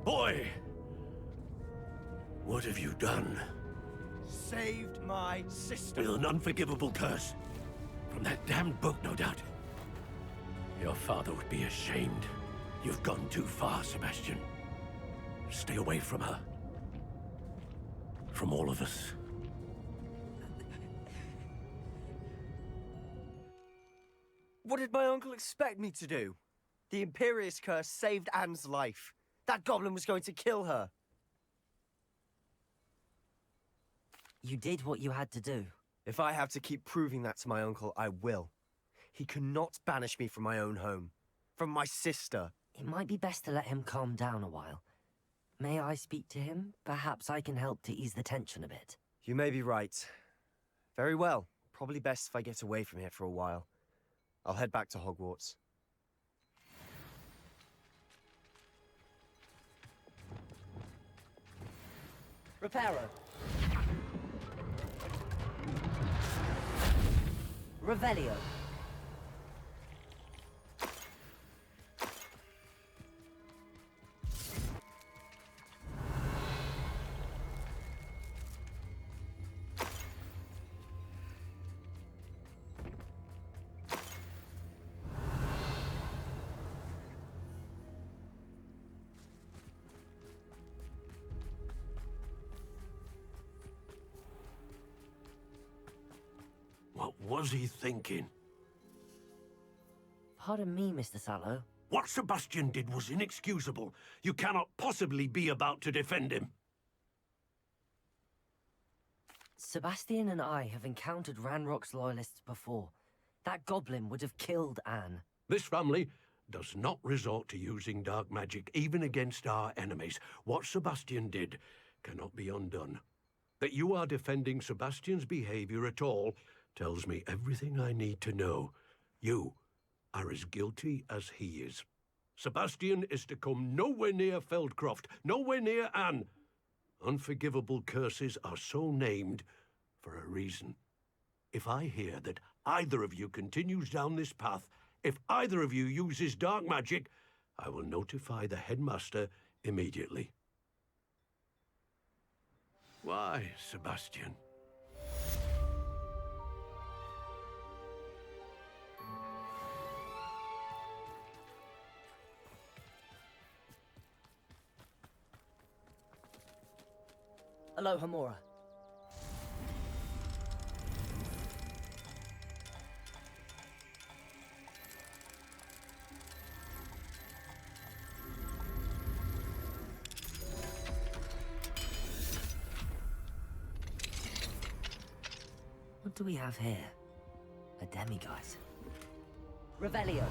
Boy! What have you done? Saved my sister. With an unforgivable curse. From that damned book, no doubt. Your father would be ashamed. You've gone too far, Sebastian. Stay away from her. From all of us. What did my uncle expect me to do? The Imperious curse saved Anne's life. That goblin was going to kill her. You did what you had to do. If I have to keep proving that to my uncle, I will. He cannot banish me from my own home. From my sister. It might be best to let him calm down a while. May I speak to him? Perhaps I can help to ease the tension a bit. You may be right. Very well. Probably best if I get away from here for a while. I'll head back to Hogwarts. Reparo. Revelio. What was he thinking? Pardon me, Mr. Sallow. What Sebastian did was inexcusable. You cannot possibly be about to defend him. Sebastian and I have encountered Ranrock's loyalists before. That goblin would have killed Anne. This family does not resort to using dark magic, even against our enemies. What Sebastian did cannot be undone. That you are defending Sebastian's behavior at all tells me everything I need to know. You are as guilty as he is. Sebastian is to come nowhere near Feldcroft, nowhere near Anne. Unforgivable curses are so named for a reason. If I hear that either of you continues down this path, if either of you uses dark magic, I will notify the headmaster immediately. Why, Sebastian? Aloha, Mora. What do we have here? A demiguise. Revelio.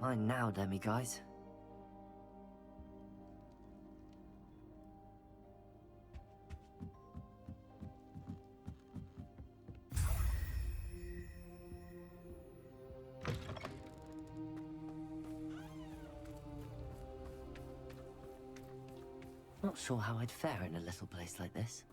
Mine now, demiguise. Not sure how I'd fare in a little place like this.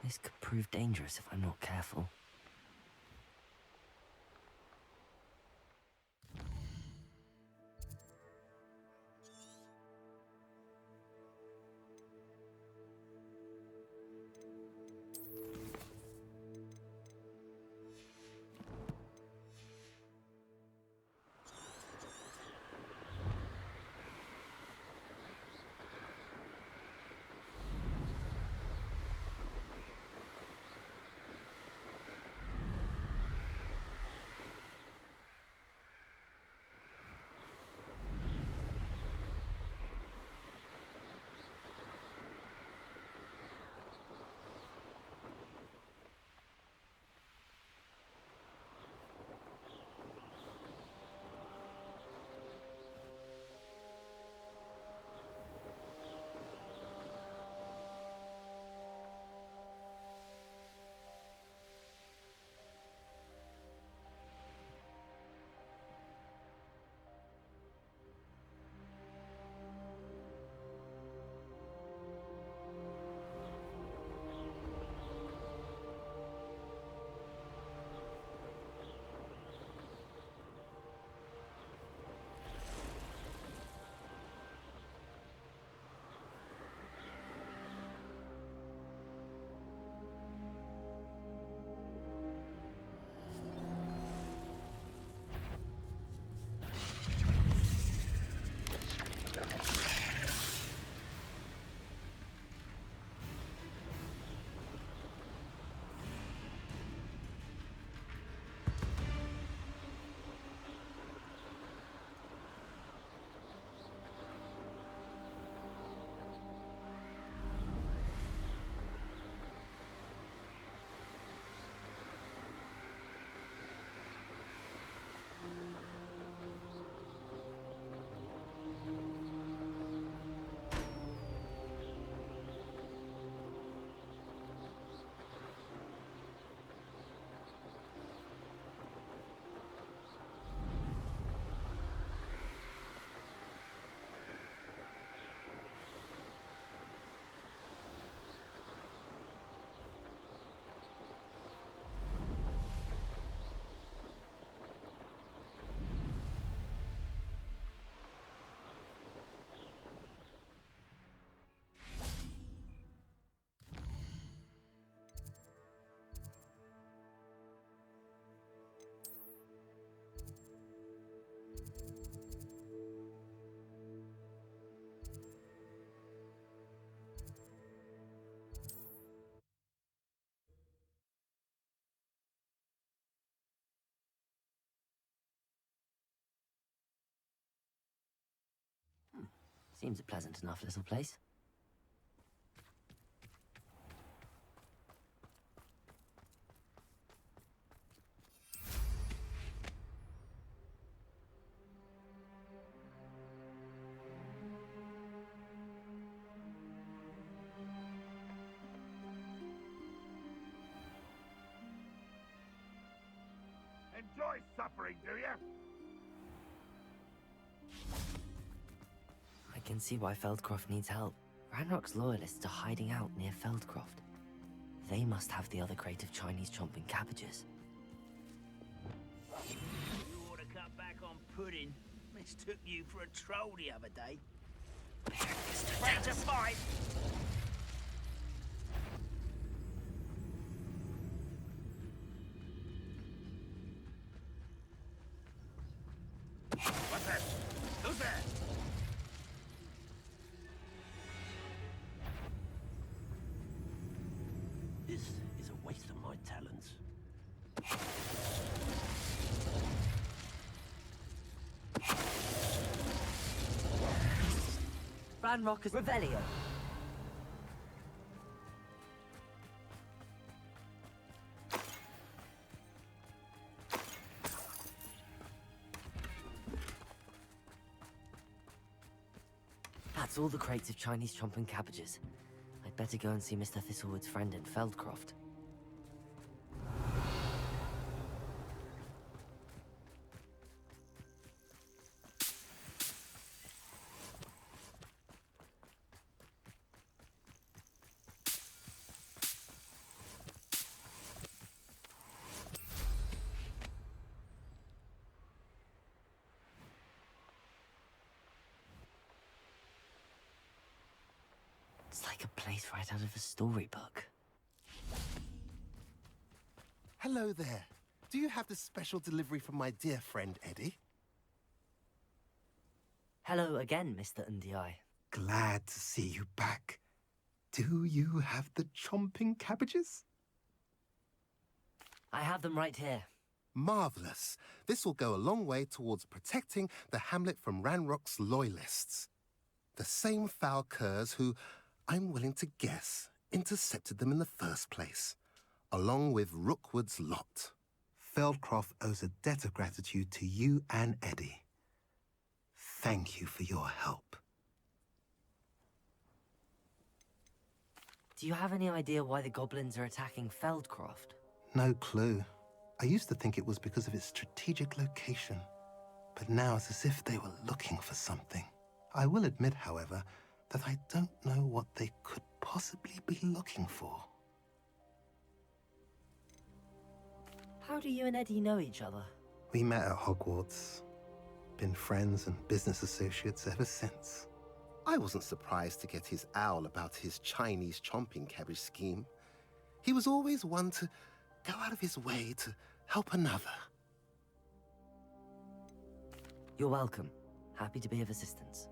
This could prove dangerous if I'm not careful. Seems a pleasant enough little place. Enjoy suffering, do you? I can see why Feldcroft needs help. Ranrock's loyalists are hiding out near Feldcroft. They must have the other crate of Chinese chomping cabbages. You ought to cut back on pudding. Mistook you for a troll the other day. Ready to fight! What's that? Who's there? This is a waste of my talents. Ranrock is Revelio. That's all the crates of Chinese chomping cabbages. I'd better go and see Mr. Thistlewood's friend in Feldcroft. It's like a place right out of a storybook. Hello there. Do you have the special delivery from my dear friend Eddie? Hello again, Mr. Ndiaye. Glad to see you back. Do you have the chomping cabbages? I have them right here. Marvelous. This will go a long way towards protecting the hamlet from Ranrock's loyalists. The same foul curs who, I'm willing to guess, intercepted them in the first place, along with Rookwood's lot. Feldcroft owes a debt of gratitude to you and Eddie. Thank you for your help. Do you have any idea why the goblins are attacking Feldcroft? No clue. I used to think it was because of its strategic location, but now it's as if they were looking for something. I will admit, however, that I don't know what they could possibly be looking for. How do you and Eddie know each other? We met at Hogwarts. Been friends and business associates ever since. I wasn't surprised to get his owl about his Chinese chomping cabbage scheme. He was always one to go out of his way to help another. You're welcome. Happy to be of assistance.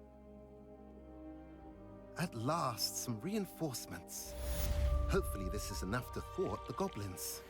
At last, some reinforcements. Hopefully this is enough to thwart the goblins.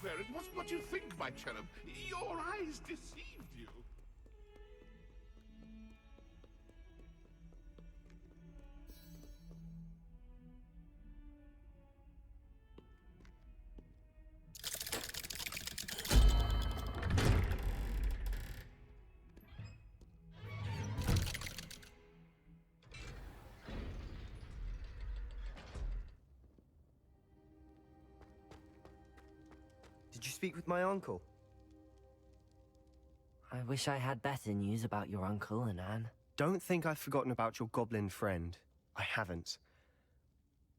swear it wasn't what you think, my cherub. Your eyes deceived you. Did you speak with my uncle? I wish I had better news about your uncle and Anne. Don't think I've forgotten about your goblin friend. I haven't.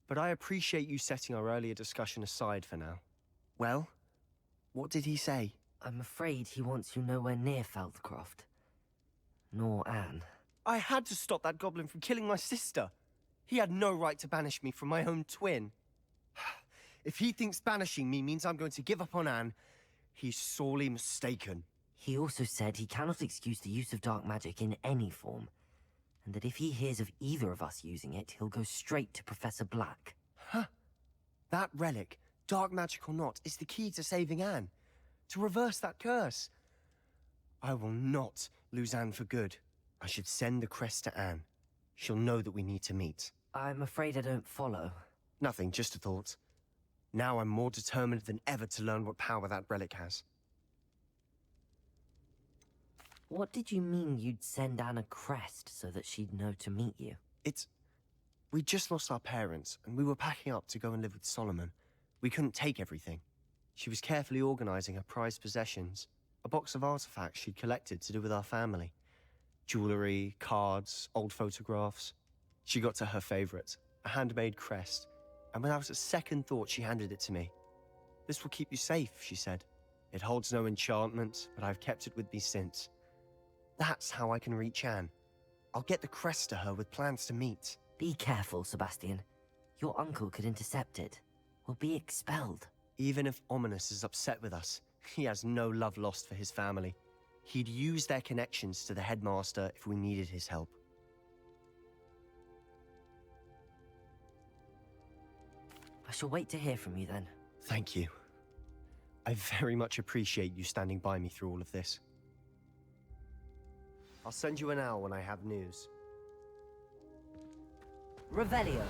But I appreciate you setting our earlier discussion aside for now. Well, what did he say? I'm afraid he wants you nowhere near Feldcroft. Nor Anne. I had to stop that goblin from killing my sister. He had no right to banish me from my own twin. If he thinks banishing me means I'm going to give up on Anne, he's sorely mistaken. He also said he cannot excuse the use of dark magic in any form, and that if he hears of either of us using it, he'll go straight to Professor Black. Huh? That relic, dark magic or not, is the key to saving Anne. To reverse that curse. I will not lose Anne for good. I should send the crest to Anne. She'll know that we need to meet. I'm afraid I don't follow. Nothing, just a thought. Now I'm more determined than ever to learn what power that relic has. What did you mean you'd send Anne a crest so that she'd know to meet you? We just lost our parents, and we were packing up to go and live with Solomon. We couldn't take everything. She was carefully organizing her prized possessions, a box of artifacts she'd collected to do with our family. Jewelry, cards, old photographs. She got to her favorite, a handmade crest, and without a second thought she handed it to me. This will keep you safe, she said. It holds no enchantment, but I've kept it with me since. That's how I can reach Anne. I'll get the crest to her with plans to meet. Be careful, Sebastian. Your uncle could intercept it. We'll be expelled. Even if Ominous is upset with us, he has no love lost for his family. He'd use their connections to the headmaster if we needed his help. I shall wait to hear from you then. Thank you. I very much appreciate you standing by me through all of this. I'll send you an owl when I have news. Revelio.